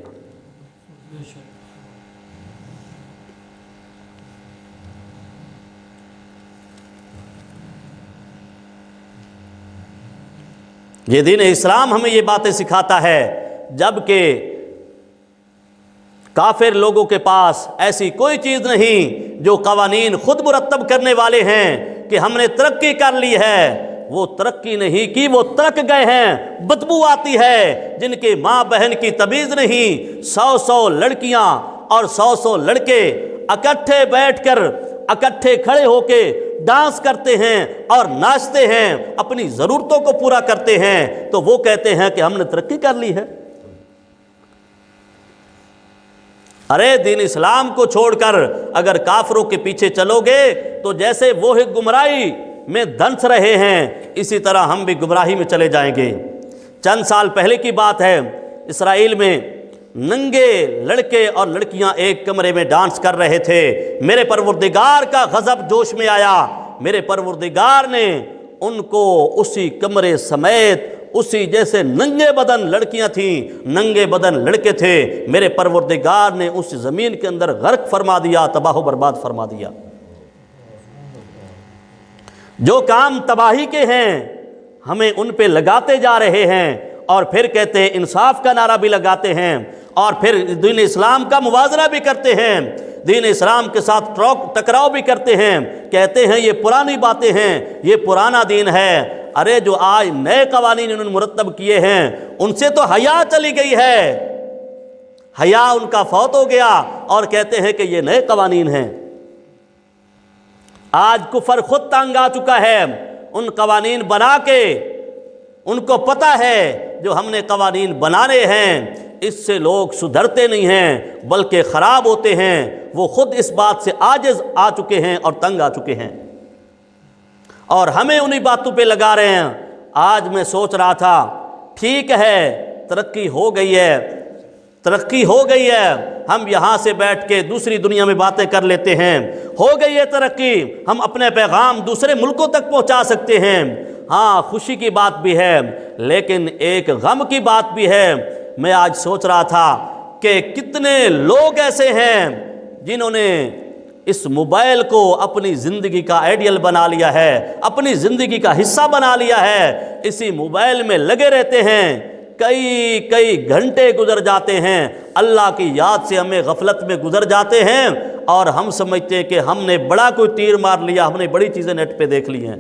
یہ دین اسلام ہمیں یہ باتیں سکھاتا ہے، جبکہ کافر لوگوں کے پاس ایسی کوئی چیز نہیں جو قوانین خود مرتب کرنے والے ہیں کہ ہم نے ترقی کر لی ہے۔ وہ ترقی نہیں کی، وہ ترک گئے ہیں، بدبو آتی ہے، جن کے ماں بہن کی تمیز نہیں، 100 لڑکیاں اور 100 لڑکے اکٹھے بیٹھ کر، اکٹھے کھڑے ہو کے ڈانس کرتے ہیں اور ناچتے ہیں، اپنی ضرورتوں کو پورا کرتے ہیں، تو وہ کہتے ہیں کہ ہم نے ترقی کر لی ہے۔ ارے دین اسلام کو چھوڑ کر اگر کافروں کے پیچھے چلو گے تو جیسے وہ گمراہی میں دھنس رہے ہیں، اسی طرح ہم بھی گمراہی میں چلے جائیں گے۔ چند سال پہلے کی بات ہے، اسرائیل میں ننگے لڑکے اور لڑکیاں ایک کمرے میں ڈانس کر رہے تھے۔ میرے پروردگار کا غضب جوش میں آیا، میرے پروردگار نے ان کو اسی کمرے سمیت، اسی جیسے ننگے بدن لڑکیاں تھیں، ننگے بدن لڑکے تھے، میرے پروردگار نے اس زمین کے اندر غرق فرما دیا، تباہ و برباد فرما دیا۔ جو کام تباہی کے ہیں ہمیں ان پہ لگاتے جا رہے ہیں، اور پھر کہتے ہیں انصاف کا نعرہ بھی لگاتے ہیں، اور پھر دین اسلام کا موازنہ بھی کرتے ہیں، دین اسلام کے ساتھ ٹکراؤ بھی کرتے ہیں، کہتے ہیں یہ پرانی باتیں ہیں، یہ پرانا دین ہے۔ ارے جو آج نئے قوانین انہوں نے مرتب کیے ہیں ان سے تو حیا چلی گئی ہے، حیا ان کا فوت ہو گیا، اور کہتے ہیں کہ یہ نئے قوانین ہیں۔ آج کفر خود تنگ آ چکا ہے ان قوانین بنا کے، ان کو پتہ ہے جو ہم نے قوانین بنانے ہیں اس سے لوگ سدھرتے نہیں ہیں بلکہ خراب ہوتے ہیں، وہ خود اس بات سے عاجز آ چکے ہیں اور تنگ آ چکے ہیں، اور ہمیں انہی باتوں پہ لگا رہے ہیں۔ آج میں سوچ رہا تھا ٹھیک ہے ترقی ہو گئی ہے، ترقی ہو گئی ہے، ہم یہاں سے بیٹھ کے دوسری دنیا میں باتیں کر لیتے ہیں، ہو گئی ہے ترقی، ہم اپنے پیغام دوسرے ملکوں تک پہنچا سکتے ہیں۔ ہاں خوشی کی بات بھی ہے، لیکن ایک غم کی بات بھی ہے۔ میں آج سوچ رہا تھا کہ کتنے لوگ ایسے ہیں جنہوں نے اس موبائل کو اپنی زندگی کا آئیڈیل بنا لیا ہے، اپنی زندگی کا حصہ بنا لیا ہے، اسی موبائل میں لگے رہتے ہیں، کئی گھنٹے گزر جاتے ہیں، اللہ کی یاد سے ہمیں غفلت میں گزر جاتے ہیں، اور ہم سمجھتے ہیں کہ ہم نے بڑا کوئی تیر مار لیا، ہم نے بڑی چیزیں نیٹ پہ دیکھ لی ہیں،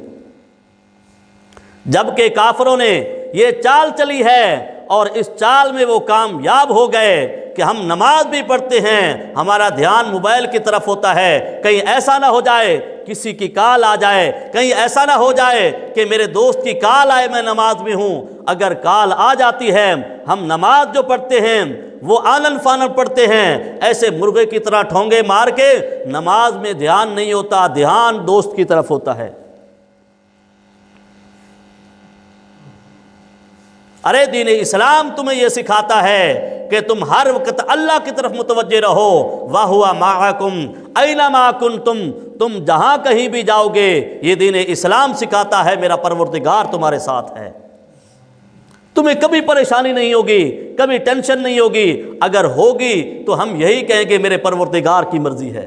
جبکہ کافروں نے یہ چال چلی ہے اور اس چال میں وہ کامیاب ہو گئے کہ ہم نماز بھی پڑھتے ہیں، ہمارا دھیان موبائل کی طرف ہوتا ہے، کہیں ایسا نہ ہو جائے کسی کی کال آ جائے، کہیں ایسا نہ ہو جائے کہ میرے دوست کی کال آئے میں نماز میں ہوں، اگر کال آ جاتی ہے ہم نماز جو پڑھتے ہیں وہ آنن فانن پڑھتے ہیں، ایسے مرغے کی طرح ٹھونگے مار کے، نماز میں دھیان نہیں ہوتا، دھیان دوست کی طرف ہوتا ہے۔ ارے دین اسلام تمہیں یہ سکھاتا ہے کہ تم ہر وقت اللہ کی طرف متوجہ رہو، وَهُوَ مَعَكُمْ أَيْنَمَا كُنْتُمْ، تم جہاں کہیں بھی جاؤ گے یہ دین اسلام سکھاتا ہے میرا پروردگار تمہارے ساتھ ہے، تمہیں کبھی پریشانی نہیں ہوگی، کبھی ٹینشن نہیں ہوگی، اگر ہوگی تو ہم یہی کہیں گے میرے پروردگار کی مرضی ہے،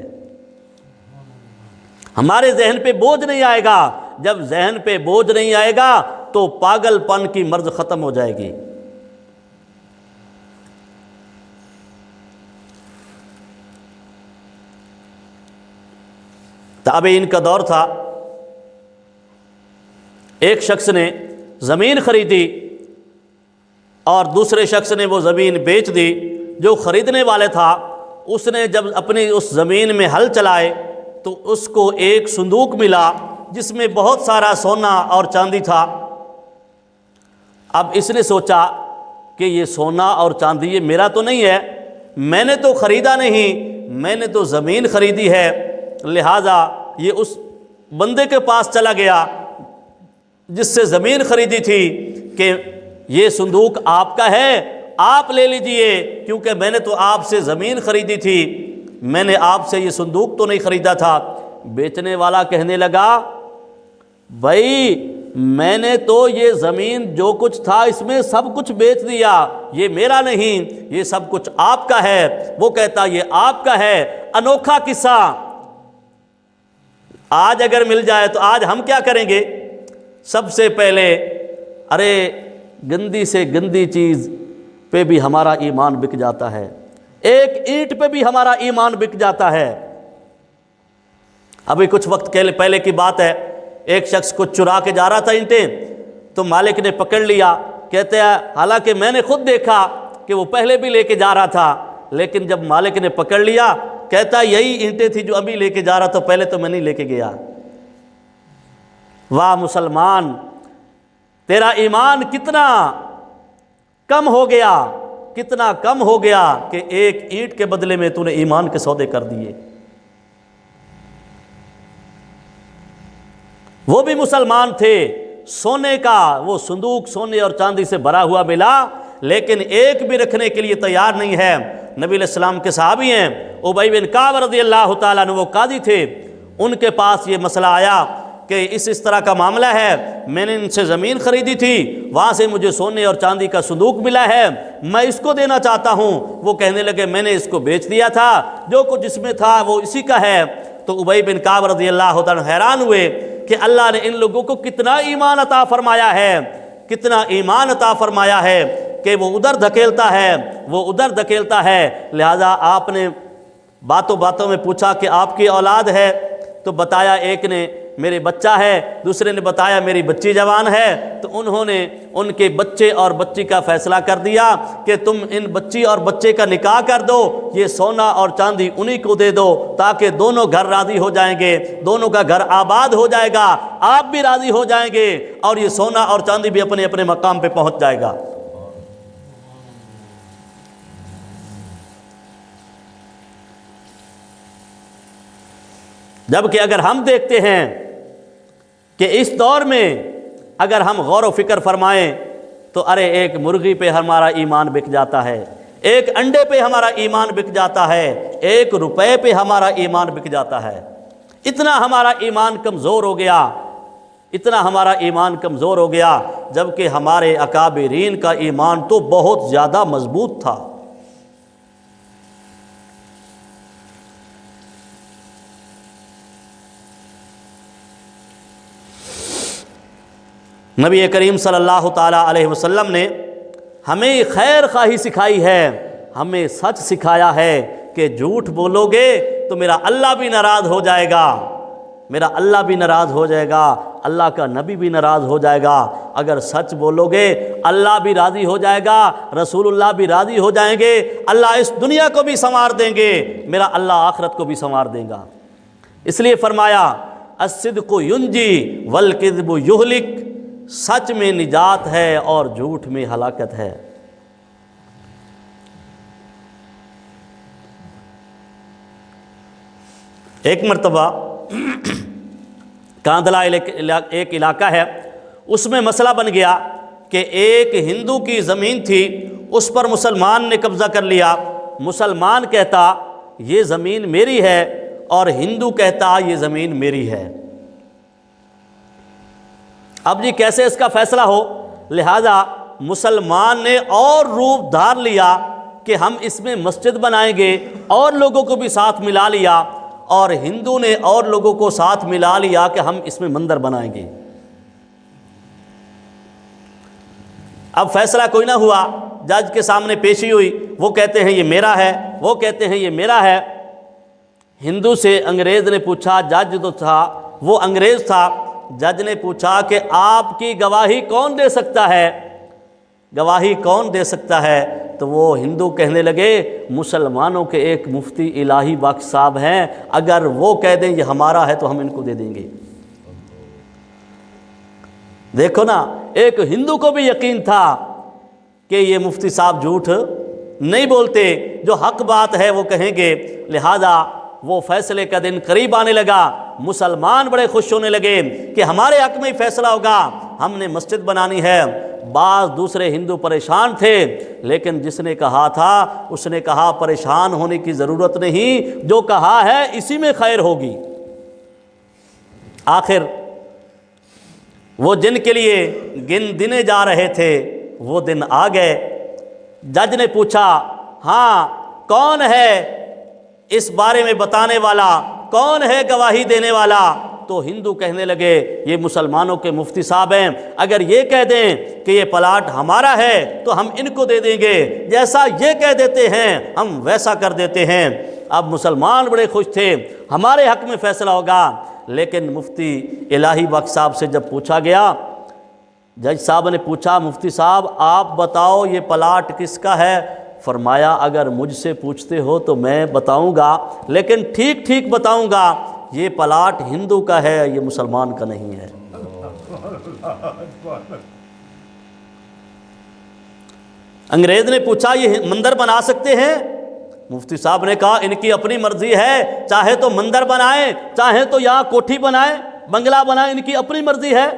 ہمارے ذہن پہ بوجھ نہیں آئے گا۔ جب ذہن پہ بوجھ نہیں آئے گا تو پاگل پن کی مرض ختم ہو جائے گی۔ تابعین کا دور تھا، ایک شخص نے زمین خریدی اور دوسرے شخص نے وہ زمین بیچ دی۔ جو خریدنے والے تھا اس نے جب اپنی اس زمین میں ہل چلائے تو اس کو ایک صندوق ملا جس میں بہت سارا سونا اور چاندی تھا۔ اب اس نے سوچا کہ یہ سونا اور چاندی یہ میرا تو نہیں ہے، میں نے تو خریدا نہیں، میں نے تو زمین خریدی ہے، لہٰذا یہ اس بندے کے پاس چلا گیا جس سے زمین خریدی تھی کہ یہ صندوق آپ کا ہے، آپ لے لیجئے، کیونکہ میں نے تو آپ سے زمین خریدی تھی، میں نے آپ سے یہ صندوق تو نہیں خریدا تھا۔ بیچنے والا کہنے لگا بھائی میں نے تو یہ زمین جو کچھ تھا اس میں سب کچھ بیچ دیا، یہ میرا نہیں، یہ سب کچھ آپ کا ہے۔ وہ کہتا یہ آپ کا ہے۔ انوکھا قصہ، آج اگر مل جائے تو آج ہم کیا کریں گے؟ سب سے پہلے ارے گندی سے گندی چیز پہ بھی ہمارا ایمان بک جاتا ہے، ایک اینٹ پہ بھی ہمارا ایمان بک جاتا ہے۔ ابھی کچھ وقت پہلے کی بات ہے، ایک شخص کو چرا کے جا رہا تھا اینٹیں، تو مالک نے پکڑ لیا۔ کہتے ہیں حالانکہ میں نے خود دیکھا کہ وہ پہلے بھی لے کے جا رہا تھا، لیکن جب مالک نے پکڑ لیا کہتا یہی اینٹیں تھی جو ابھی لے کے جا رہا تھا، پہلے تو میں نہیں لے کے گیا۔ واہ مسلمان، تیرا ایمان کتنا کم ہو گیا، کتنا کم ہو گیا کہ ایک اینٹ کے بدلے میں تو نے ایمان کے سودے کر دیے۔ وہ بھی مسلمان تھے، سونے کا وہ صندوق سونے اور چاندی سے بھرا ہوا ملا، لیکن ایک بھی رکھنے کے لیے تیار نہیں ہے۔ نبی علیہ السلام کے صحابی ہیں ابی بن کعب رضی اللہ تعالیٰ عنہ، وہ قاضی تھے، ان کے پاس یہ مسئلہ آیا کہ اس طرح کا معاملہ ہے، میں نے ان سے زمین خریدی تھی، وہاں سے مجھے سونے اور چاندی کا صندوق ملا ہے، میں اس کو دینا چاہتا ہوں۔ وہ کہنے لگے میں نے اس کو بیچ دیا تھا، جو کچھ جس میں تھا وہ اسی کا ہے۔ تو ابی بن کعب رضی اللہ تعالیٰ حیران ہوئے کہ اللہ نے ان لوگوں کو کتنا ایمان عطا فرمایا ہے، کتنا ایمان عطا فرمایا ہے کہ وہ ادھر دھکیلتا ہے، وہ ادھر دھکیلتا ہے۔ لہذا آپ نے باتوں باتوں میں پوچھا کہ آپ کی اولاد ہے؟ تو بتایا ایک نے میرے بچہ ہے، دوسرے نے بتایا میری بچی جوان ہے۔ تو انہوں نے ان کے بچے اور بچی کا فیصلہ کر دیا کہ تم ان بچی اور بچے کا نکاح کر دو، یہ سونا اور چاندی انہی کو دے دو، تاکہ دونوں گھر راضی ہو جائیں گے، دونوں کا گھر آباد ہو جائے گا، آپ بھی راضی ہو جائیں گے، اور یہ سونا اور چاندی بھی اپنے اپنے مقام پہ پہنچ جائے گا۔ جبکہ اگر ہم دیکھتے ہیں کہ اس دور میں اگر ہم غور و فکر فرمائیں تو ارے ایک مرغی پہ ہمارا ایمان بک جاتا ہے، ایک انڈے پہ ہمارا ایمان بک جاتا ہے، ایک روپے پہ ہمارا ایمان بک جاتا ہے۔ اتنا ہمارا ایمان کمزور ہو گیا، اتنا ہمارا ایمان کمزور ہو گیا، جبکہ ہمارے اکابرین کا ایمان تو بہت زیادہ مضبوط تھا۔ نبی کریم صلی اللہ تعالیٰ علیہ وسلم نے ہمیں خیر خواہی سکھائی ہے، ہمیں سچ سکھایا ہے کہ جھوٹ بولو گے تو میرا اللہ بھی ناراض ہو جائے گا، میرا اللہ بھی ناراض ہو جائے گا، اللہ کا نبی بھی ناراض ہو جائے گا۔ اگر سچ بولو گے اللہ بھی راضی ہو جائے گا، رسول اللہ بھی راضی ہو جائیں گے، اللہ اس دنیا کو بھی سنوار دیں گے، میرا اللہ آخرت کو بھی سنوار دے گا۔ اس لیے فرمایا الصدق ینجی والکذب یہلک، سچ میں نجات ہے اور جھوٹ میں ہلاکت ہے۔ ایک مرتبہ کاندھلا ایک علاقہ ہے، اس میں مسئلہ بن گیا کہ ایک ہندو کی زمین تھی، اس پر مسلمان نے قبضہ کر لیا۔ مسلمان کہتا یہ زمین میری ہے اور ہندو کہتا یہ زمین میری ہے۔ اب جی کیسے اس کا فیصلہ ہو؟ لہذا مسلمان نے اور روپ دھار لیا کہ ہم اس میں مسجد بنائیں گے، اور لوگوں کو بھی ساتھ ملا لیا، اور ہندو نے اور لوگوں کو ساتھ ملا لیا کہ ہم اس میں مندر بنائیں گے۔ اب فیصلہ کوئی نہ ہوا، جج کے سامنے پیشی ہوئی، وہ کہتے ہیں یہ میرا ہے، وہ کہتے ہیں یہ میرا ہے۔ ہندو سے انگریز نے پوچھا، جج تو تھا وہ انگریز تھا، جج نے پوچھا کہ آپ کی گواہی کون دے سکتا ہے، گواہی کون دے سکتا ہے؟ تو وہ ہندو کہنے لگے مسلمانوں کے ایک مفتی الہی بخش صاحب ہیں، اگر وہ کہہ دیں یہ ہمارا ہے تو ہم ان کو دے دیں گے۔ دیکھو نا، ایک ہندو کو بھی یقین تھا کہ یہ مفتی صاحب جھوٹ نہیں بولتے، جو حق بات ہے وہ کہیں گے۔ لہذا وہ فیصلے کا دن قریب آنے لگا، مسلمان بڑے خوش ہونے لگے کہ ہمارے حق میں ہی فیصلہ ہوگا، ہم نے مسجد بنانی ہے۔ بعض دوسرے ہندو پریشان تھے، لیکن جس نے کہا تھا اس نے کہا پریشان ہونے کی ضرورت نہیں، جو کہا ہے اسی میں خیر ہوگی۔ آخر وہ جن کے لیے گنے جا رہے تھے وہ دن آ گئے۔ جج نے پوچھا ہاں کون ہے اس بارے میں بتانے والا، کون ہے گواہی دینے والا؟ تو ہندو کہنے لگے یہ مسلمانوں کے مفتی صاحب ہیں، اگر یہ کہہ دیں کہ یہ پلاٹ ہمارا ہے تو ہم ان کو دے دیں گے، جیسا یہ کہہ دیتے ہیں ہم ویسا کر دیتے ہیں۔ اب مسلمان بڑے خوش تھے، ہمارے حق میں فیصلہ ہوگا۔ لیکن مفتی الہی بخش صاحب سے جب پوچھا گیا، جج صاحب نے پوچھا مفتی صاحب آپ بتاؤ یہ پلاٹ کس کا ہے؟ فرمایا اگر مجھ سے پوچھتے ہو تو میں بتاؤں گا، لیکن ٹھیک ٹھیک بتاؤں گا، یہ پلاٹ ہندو کا ہے، یہ مسلمان کا نہیں ہے۔ انگریز نے پوچھا یہ مندر بنا سکتے ہیں؟ مفتی صاحب نے کہا ان کی اپنی مرضی ہے، چاہے تو مندر بنائیں، چاہے تو یہاں کوٹھی بنائیں، بنگلہ بنائیں، ان کی اپنی مرضی ہے۔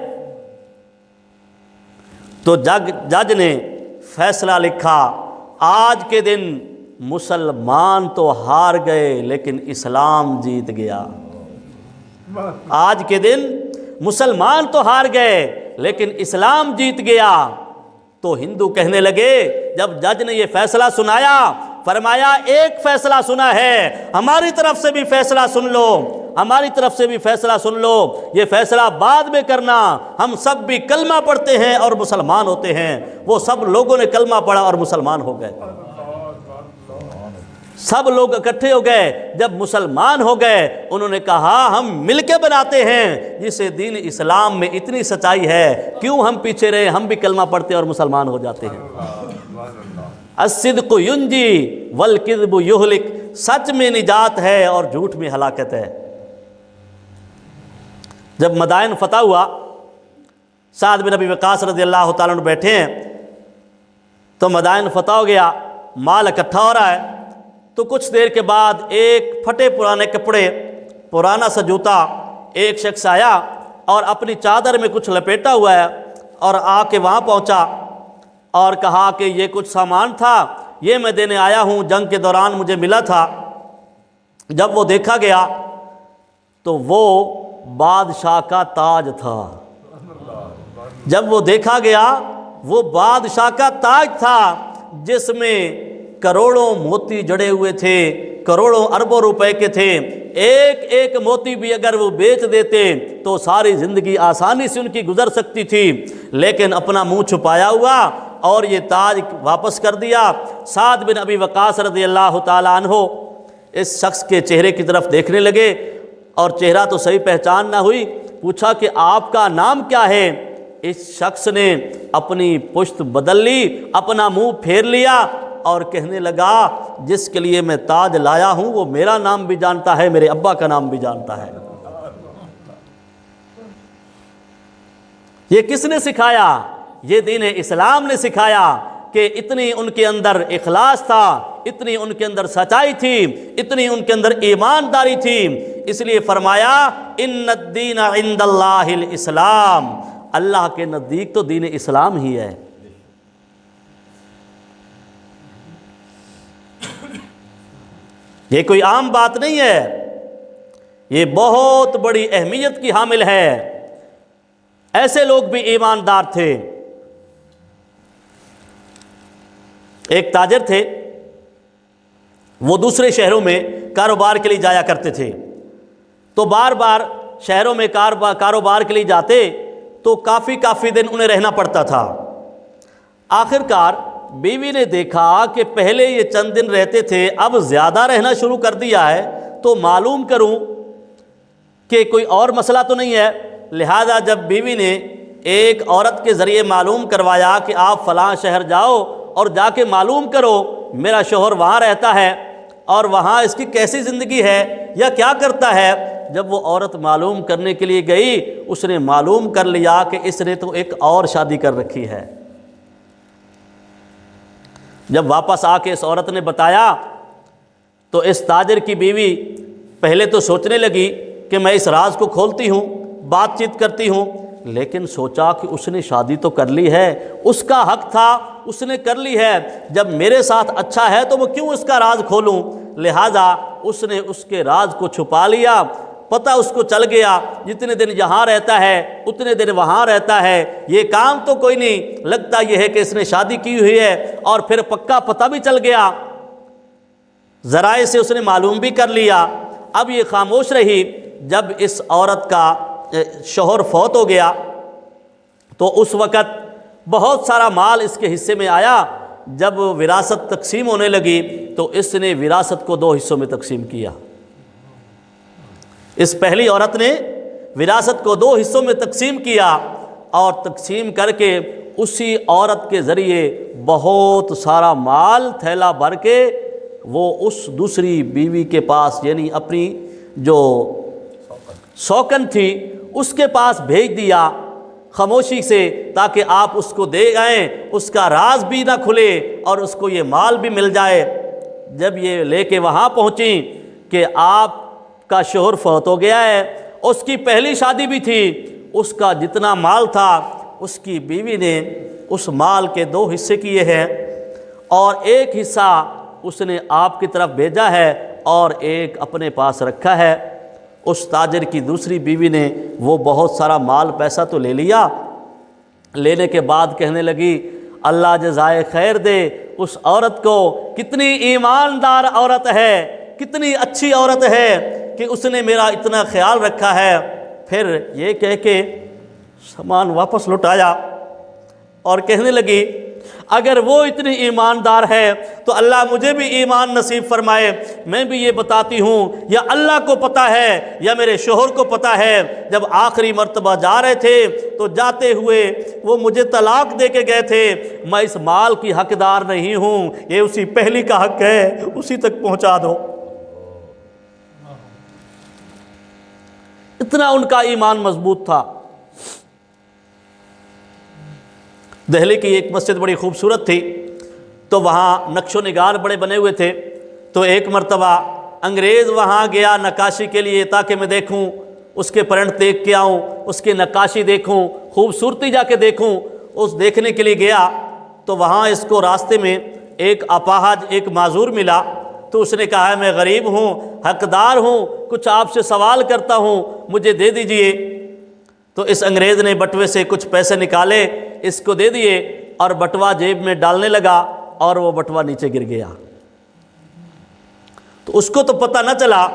تو جج نے فیصلہ لکھا، آج کے دن مسلمان تو ہار گئے لیکن اسلام جیت گیا۔ آج کے دن مسلمان تو ہار گئے لیکن اسلام جیت گیا۔ تو ہندو کہنے لگے جب جج نے یہ فیصلہ سنایا، فرمایا ایک فیصلہ سنا ہے، ہماری طرف سے بھی فیصلہ سن لو، ہماری طرف سے بھی فیصلہ سن لو، یہ فیصلہ بعد میں کرنا، ہم سب بھی کلمہ پڑھتے ہیں اور مسلمان ہوتے ہیں۔ وہ سب لوگوں نے کلمہ پڑھا اور مسلمان ہو گئے، سب لوگ اکٹھے ہو گئے۔ جب مسلمان ہو گئے انہوں نے کہا ہم مل کے بناتے ہیں، جسے دین اسلام میں اتنی سچائی ہے کیوں ہم پیچھے رہے، ہم بھی کلمہ پڑھتے اور مسلمان ہو جاتے ہیں۔ الصدق ینجی والکذب یہلک، سچ میں نجات ہے اور جھوٹ میں ہلاکت ہے۔ جب مدائن فتح ہوا، سعد بن ابی وقاص رضی اللہ تعالیٰ عنہ بیٹھے ہیں، تو مدائن فتح ہو گیا، مال اکٹھا ہو رہا ہے، تو کچھ دیر کے بعد ایک پھٹے پرانے کپڑے، پرانا سا جوتا، ایک شخص آیا اور اپنی چادر میں کچھ لپیٹا ہوا ہے اور آ کے وہاں پہنچا اور کہا کہ یہ کچھ سامان تھا، یہ میں دینے آیا ہوں، جنگ کے دوران مجھے ملا تھا۔ جب وہ دیکھا گیا تو وہ بادشاہ کا تاج تھا۔ جب وہ دیکھا گیا وہ بادشاہ کا تاج تھا جس میں کروڑوں موتی جڑے ہوئے تھے، کروڑوں اربوں روپے کے تھے۔ ایک ایک موتی بھی اگر وہ بیچ دیتے تو ساری زندگی آسانی سے ان کی گزر سکتی تھی، لیکن اپنا منہ چھپایا ہوا اور یہ تاج واپس کر دیا۔ سعد بن ابی وقاص رضی اللہ تعالیٰ عنہ اس شخص کے چہرے کی طرف دیکھنے لگے اور چہرہ تو صحیح پہچان نہ ہوئی، پوچھا کہ آپ کا نام کیا ہے؟ اس شخص نے اپنی پشت بدل لی، اپنا منہ پھیر لیا اور کہنے لگا جس کے لیے میں تاج لایا ہوں وہ میرا نام بھی جانتا ہے، میرے ابا کا نام بھی جانتا ہے۔ یہ کس نے سکھایا؟ یہ دین اسلام نے سکھایا کہ اتنی ان کے اندر اخلاص تھا، اتنی ان کے اندر سچائی تھی، اتنی ان کے اندر ایمانداری تھی، اس لیے فرمایا ان الدین عند اللہ الاسلام، اللہ کے نزدیک تو دین اسلام ہی ہے۔ یہ کوئی عام بات نہیں ہے، یہ بہت بڑی اہمیت کی حامل ہے۔ ایسے لوگ بھی ایماندار تھے۔ ایک تاجر تھے، وہ دوسرے شہروں میں کاروبار کے لیے جایا کرتے تھے، تو بار بار شہروں میں کاروبار کے لیے جاتے تو کافی دن انہیں رہنا پڑتا تھا۔ آخر کار بیوی نے دیکھا کہ پہلے یہ چند دن رہتے تھے، اب زیادہ رہنا شروع کر دیا ہے، تو معلوم کروں کہ کوئی اور مسئلہ تو نہیں ہے۔ لہذا جب بیوی نے ایک عورت کے ذریعے معلوم کروایا کہ آپ فلاں شہر جاؤ اور جا کے معلوم کرو میرا شوہر وہاں رہتا ہے اور وہاں اس کی کیسی زندگی ہے یا کیا کرتا ہے، جب وہ عورت معلوم کرنے کے لیے گئی اس نے معلوم کر لیا کہ اس نے تو ایک اور شادی کر رکھی ہے۔ جب واپس آ کے اس عورت نے بتایا تو اس تاجر کی بیوی پہلے تو سوچنے لگی کہ میں اس راز کو کھولتی ہوں، بات چیت کرتی ہوں، لیکن سوچا کہ اس نے شادی تو کر لی ہے، اس کا حق تھا، اس نے کر لی ہے، جب میرے ساتھ اچھا ہے تو میں کیوں اس کا راز کھولوں؟ لہٰذا اس نے اس کے راز کو چھپا لیا۔ پتہ اس کو چل گیا جتنے دن یہاں رہتا ہے اتنے دن وہاں رہتا ہے، یہ کام تو کوئی نہیں، لگتا یہ ہے کہ اس نے شادی کی ہوئی ہے، اور پھر پکا پتہ بھی چل گیا، ذرائع سے اس نے معلوم بھی کر لیا۔ اب یہ خاموش رہی۔ جب اس عورت کا شوہر فوت ہو گیا تو اس وقت بہت سارا مال اس کے حصے میں آیا۔ جب وراثت تقسیم ہونے لگی تو اس نے وراثت کو 2 حصوں میں تقسیم کیا۔ اس پہلی عورت نے وراثت کو 2 حصوں میں تقسیم کیا، اور تقسیم کر کے اسی عورت کے ذریعے بہت سارا مال تھیلا بھر کے وہ اس دوسری بیوی کے پاس، یعنی اپنی جو سوکن تھی اس کے پاس بھیج دیا خاموشی سے، تاکہ آپ اس کو دے آئیں، اس کا راز بھی نہ کھلے اور اس کو یہ مال بھی مل جائے۔ جب یہ لے کے وہاں پہنچیں کہ آپ کا شوہر فوت ہو گیا ہے، اس کی پہلی شادی بھی تھی، اس کا جتنا مال تھا اس کی بیوی نے اس مال کے 2 حصے کیے ہیں، اور ایک حصہ اس نے آپ کی طرف بھیجا ہے اور ایک اپنے پاس رکھا ہے۔ اس تاجر کی دوسری بیوی نے وہ بہت سارا مال پیسہ تو لے لیا، لینے کے بعد کہنے لگی اللہ جزائے خیر دے اس عورت کو، کتنی ایماندار عورت ہے، کتنی اچھی عورت ہے کہ اس نے میرا اتنا خیال رکھا ہے۔ پھر یہ کہہ کے سامان واپس لوٹایا اور کہنے لگی اگر وہ اتنی ایماندار ہے تو اللہ مجھے بھی ایمان نصیب فرمائے، میں بھی یہ بتاتی ہوں، یا اللہ کو پتہ ہے یا میرے شوہر کو پتہ ہے، جب آخری مرتبہ جا رہے تھے تو جاتے ہوئے وہ مجھے طلاق دے کے گئے تھے، میں اس مال کی حقدار نہیں ہوں، یہ اسی پہلی کا حق ہے، اسی تک پہنچا دو۔ اتنا ان کا ایمان مضبوط تھا۔ دہلی کی ایک مسجد بڑی خوبصورت تھی، تو وہاں نقش و نگار بڑے بنے ہوئے تھے، تو ایک مرتبہ انگریز وہاں گیا نقاشی کے لیے تاکہ میں دیکھوں، اس کے پرنٹ دیکھ کے آؤں، اس کی نقاشی دیکھوں، خوبصورتی جا کے دیکھوں۔ اس دیکھنے کے لیے گیا تو وہاں اس کو راستے میں ایک اپاہج، ایک معذور ملا، تو اس نے کہا میں غریب ہوں، حقدار ہوں، کچھ آپ سے سوال کرتا ہوں، مجھے دے دیجئے۔ تو اس انگریز نے بٹوے سے کچھ پیسے نکالے، اس کو دے دیے، اور بٹوا جیب میں ڈالنے لگا، اور وہ بٹوا نیچے گر گیا۔ تو اس کو تو پتہ نہ چلا،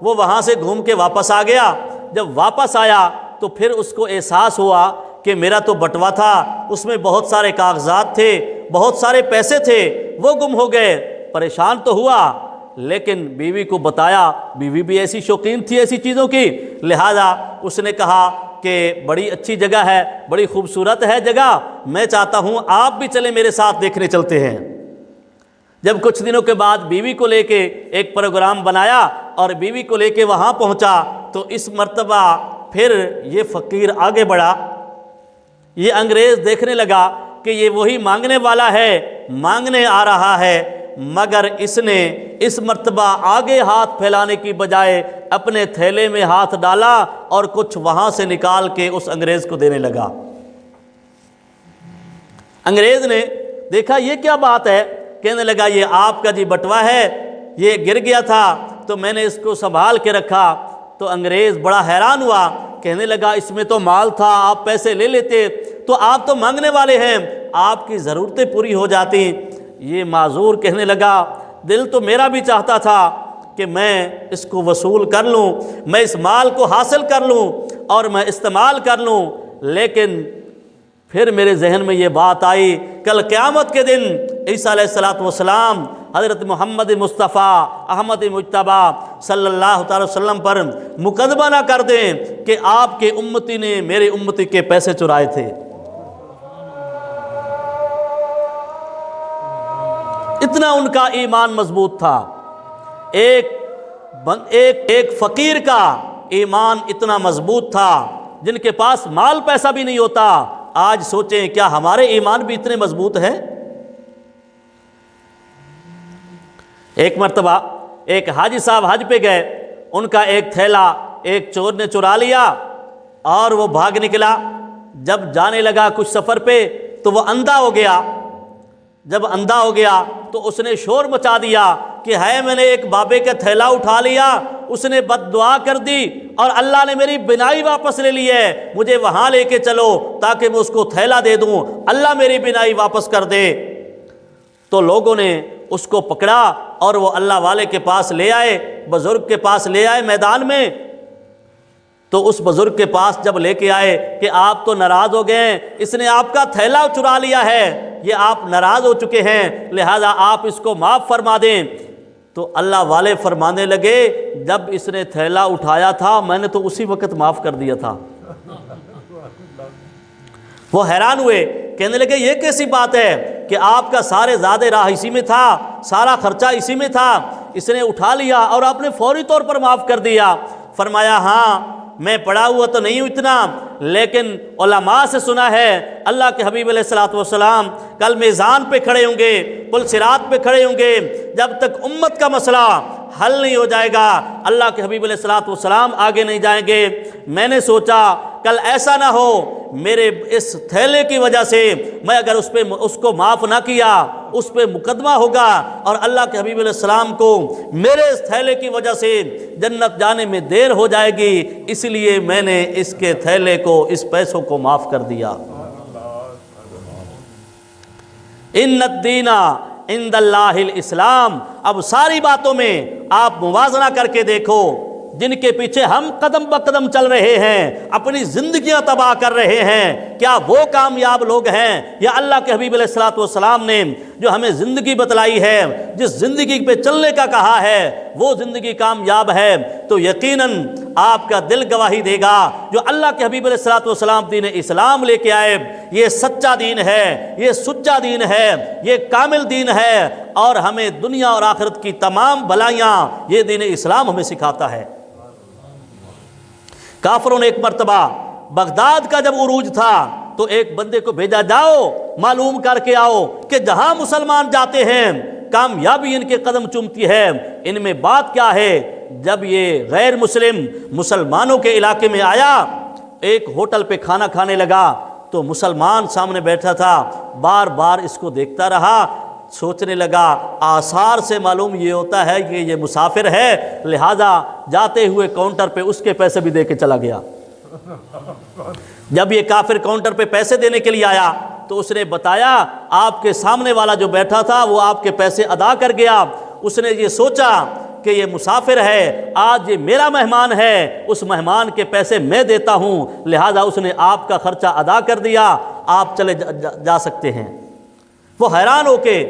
وہ وہاں سے گھوم کے واپس آ گیا۔ جب واپس آیا تو پھر اس کو احساس ہوا کہ میرا تو بٹوا تھا، اس میں بہت سارے کاغذات تھے، بہت سارے پیسے تھے، وہ گم ہو گئے۔ پریشان تو ہوا، لیکن بیوی کو بتایا، بیوی بھی ایسی شوقین تھی ایسی چیزوں کی، لہذا اس نے کہا کہ بڑی اچھی جگہ ہے، بڑی خوبصورت ہے جگہ، میں چاہتا ہوں آپ بھی چلیں میرے ساتھ، دیکھنے چلتے ہیں۔ جب کچھ دنوں کے بعد بیوی کو لے کے ایک پروگرام بنایا اور بیوی کو لے کے وہاں پہنچا، تو اس مرتبہ پھر یہ فقیر آگے بڑھا۔ یہ انگریز دیکھنے لگا کہ یہ وہی مانگنے والا ہے، مانگنے آ رہا ہے، مگر اس نے اس مرتبہ آگے ہاتھ پھیلانے کی بجائے اپنے تھیلے میں ہاتھ ڈالا اور کچھ وہاں سے نکال کے اس انگریز کو دینے لگا۔ انگریز نے دیکھا یہ کیا بات ہے، کہنے لگا یہ آپ کا جی بٹوا ہے، یہ گر گیا تھا تو میں نے اس کو سنبھال کے رکھا۔ تو انگریز بڑا حیران ہوا، کہنے لگا اس میں تو مال تھا، آپ پیسے لے لیتے، تو آپ تو مانگنے والے ہیں، آپ کی ضرورتیں پوری ہو جاتی۔ یہ معذور کہنے لگا دل تو میرا بھی چاہتا تھا کہ میں اس کو وصول کر لوں، میں اس مال کو حاصل کر لوں اور میں استعمال کر لوں، لیکن پھر میرے ذہن میں یہ بات آئی کل قیامت کے دن عیسیٰ علیہ السلام حضرت محمد مصطفیٰ احمد مجتبیٰ صلی اللہ تعالی وسلم پر مقدمہ نہ کر دیں کہ آپ کے امتی نے میرے امتی کے پیسے چرائے تھے۔ اتنا ان کا ایمان مضبوط تھا۔ ایک فقیر کا ایمان اتنا مضبوط تھا، جن کے پاس مال پیسہ بھی نہیں ہوتا۔ آج سوچیں کیا ہمارے ایمان بھی اتنے مضبوط ہیں؟ ایک مرتبہ ایک حاجی صاحب حج پہ گئے، ان کا ایک تھیلا ایک چور نے چرا لیا اور وہ بھاگ نکلا۔ جب جانے لگا کچھ سفر پہ تو وہ اندھا ہو گیا. جب اندھا ہو گیا تو اس نے شور مچا دیا کہ ہے میں نے ایک بابے کا تھیلا اٹھا لیا, اس نے بد دعا کر دی اور اللہ نے میری بینائی واپس لے لی ہے, مجھے وہاں لے کے چلو تاکہ میں اس کو تھیلا دے دوں, اللہ میری بینائی واپس کر دے. تو لوگوں نے اس کو پکڑا اور وہ اللہ والے کے پاس لے آئے, بزرگ کے پاس لے آئے میدان میں. تو اس بزرگ کے پاس جب لے کے آئے کہ آپ تو ناراض ہو گئے ہیں, اس نے آپ کا تھیلا چرا لیا ہے, یہ آپ ناراض ہو چکے ہیں, لہذا آپ اس کو معاف فرما دیں. تو اللہ والے فرمانے لگے جب اس نے تھیلا اٹھایا تھا میں نے تو اسی وقت معاف کر دیا تھا. وہ حیران ہوئے, کہنے لگے یہ کیسی بات ہے کہ آپ کا سارے زیادہ راہ اسی میں تھا, سارا خرچہ اسی میں تھا, اس نے اٹھا لیا اور آپ نے فوری طور پر معاف کر دیا. فرمایا ہاں میں پڑھا ہوا تو نہیں ہوں اتنا, لیکن علماء سے سنا ہے اللہ کے حبیب علیہ الصلوۃ والسلام کل میزان پہ کھڑے ہوں گے, پل صراط پہ کھڑے ہوں گے, جب تک امت کا مسئلہ حل نہیں ہو جائے گا اللہ کے حبیب علیہ الصلوۃ والسلام آگے نہیں جائیں گے. میں نے سوچا کل ایسا نہ ہو میرے اس تھیلے کی وجہ سے میں اگر اس کو معاف نہ کیا اس پہ مقدمہ ہوگا اور اللہ کے حبیب علیہ السلام کو میرے اس تھیلے کی وجہ سے جنت جانے میں دیر ہو جائے گی, اس لیے میں نے اس کے تھیلے کو, اس پیسوں کو معاف کر دیا. ان الدین عند اللہ الاسلام. اب ساری باتوں میں آپ موازنہ کر کے دیکھو, جن کے پیچھے ہم قدم بقدم چل رہے ہیں, اپنی زندگیاں تباہ کر رہے ہیں, کیا وہ کامیاب لوگ ہیں یا اللہ کے حبیب علیہ الصلوۃ والسلام نے جو ہمیں زندگی بتلائی ہے, جس زندگی پہ چلنے کا کہا ہے وہ زندگی کامیاب ہے؟ تو یقیناً آپ کا دل گواہی دے گا جو اللہ کے حبیب علیہ الصلوۃ والسلام دین اسلام لے کے آئے, یہ سچا دین ہے, یہ سچا دین ہے, یہ کامل دین ہے, اور ہمیں دنیا اور آخرت کی تمام بھلائیاں یہ دین اسلام ہمیں سکھاتا ہے. کافروں نے ایک مرتبہ بغداد کا جب عروج تھا تو ایک بندے کو بھیجا, جاؤ معلوم کر کے آؤ کہ جہاں مسلمان جاتے ہیں کامیابی ان کے قدم چومتی ہے, ان میں بات کیا ہے. جب یہ غیر مسلم مسلمانوں کے علاقے میں آیا, ایک ہوٹل پہ کھانا کھانے لگا تو مسلمان سامنے بیٹھا تھا, بار بار اس کو دیکھتا رہا, سوچنے لگا آثار سے معلوم یہ ہوتا ہے کہ یہ مسافر ہے, لہذا جاتے ہوئے کاؤنٹر پہ اس کے پیسے بھی دے کے چلا گیا. جب یہ کافر کاؤنٹر پہ پیسے دینے کے لیے آیا تو اس نے بتایا آپ کے سامنے والا جو بیٹھا تھا وہ آپ کے پیسے ادا کر گیا. اس نے یہ سوچا کہ یہ مسافر ہے, آج یہ میرا مہمان ہے, اس مہمان کے پیسے میں دیتا ہوں, لہذا اس نے آپ کا خرچہ ادا کر دیا, آپ چلے جا سکتے ہیں. وہ حیران ہو کے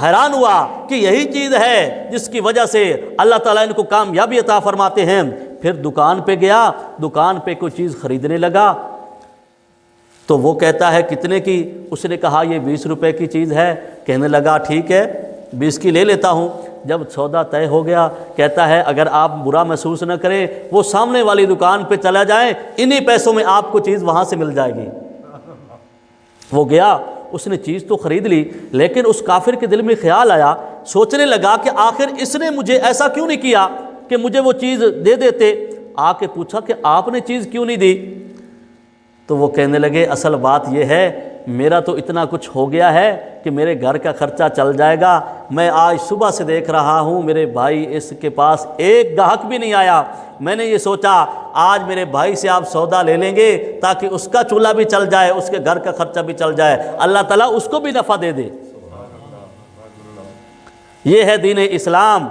حیران ہوا کہ یہی چیز ہے جس کی وجہ سے اللہ تعالیٰ ان کو کامیابی عطا فرماتے ہیں. پھر دکان پہ گیا, دکان پہ کوئی چیز خریدنے لگا تو وہ کہتا ہے کتنے کی؟ اس نے کہا یہ 20 روپے کی چیز ہے. کہنے لگا ٹھیک ہے 20 کی لے لیتا ہوں. جب سودا طے ہو گیا کہتا ہے اگر آپ برا محسوس نہ کریں وہ سامنے والی دکان پہ چلا جائیں, انہی پیسوں میں آپ کو چیز وہاں سے مل جائے گی. وہ گیا, اس نے چیز تو خرید لی, لیکن اس کافر کے دل میں خیال آیا, سوچنے لگا کہ آخر اس نے مجھے ایسا کیوں نہیں کیا کہ مجھے وہ چیز دے دیتے. آ کے پوچھا کہ آپ نے چیز کیوں نہیں دی؟ تو وہ کہنے لگے اصل بات یہ ہے میرا تو اتنا کچھ ہو گیا ہے کہ میرے گھر کا خرچہ چل جائے گا. میں آج صبح سے دیکھ رہا ہوں میرے بھائی اس کے پاس ایک گاہک بھی نہیں آیا. میں نے یہ سوچا آج میرے بھائی سے آپ سودا لے لیں گے تاکہ اس کا چولہا بھی چل جائے, اس کے گھر کا خرچہ بھی چل جائے, اللہ تعالیٰ اس کو بھی نفع دے دے. یہ ہے دین اسلام.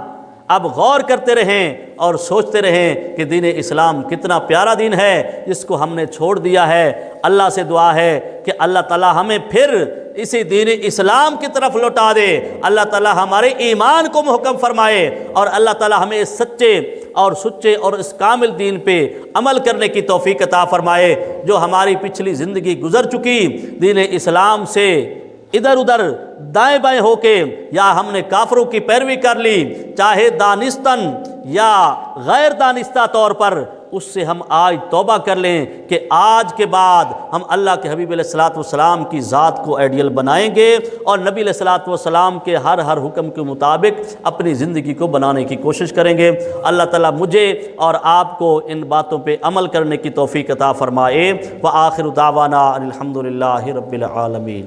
اب غور کرتے رہیں اور سوچتے رہیں کہ دین اسلام کتنا پیارا دین ہے جس کو ہم نے چھوڑ دیا ہے. اللہ سے دعا ہے کہ اللہ تعالیٰ ہمیں پھر اسی دین اسلام کی طرف لوٹا دے, اللہ تعالیٰ ہمارے ایمان کو محکم فرمائے اور اللہ تعالیٰ ہمیں اس سچے اور اس کامل دین پہ عمل کرنے کی توفیق عطا فرمائے. جو ہماری پچھلی زندگی گزر چکی دین اسلام سے ادھر ادھر دائیں بائیں ہو کے یا ہم نے کافروں کی پیروی کر لی, چاہے دانستاً یا غیر دانستہ طور پر, اس سے ہم آج توبہ کر لیں کہ آج کے بعد ہم اللہ کے حبیب علیہ الصلوۃ والسلام کی ذات کو آئیڈیل بنائیں گے اور نبی علیہ الصلوۃ والسلام کے ہر حکم کے مطابق اپنی زندگی کو بنانے کی کوشش کریں گے۔ اللہ تعالیٰ مجھے اور آپ کو ان باتوں پہ عمل کرنے کی توفیق عطا فرمائے۔ وآخر دعوانا الحمدللہ رب العالمین۔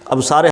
اب سارے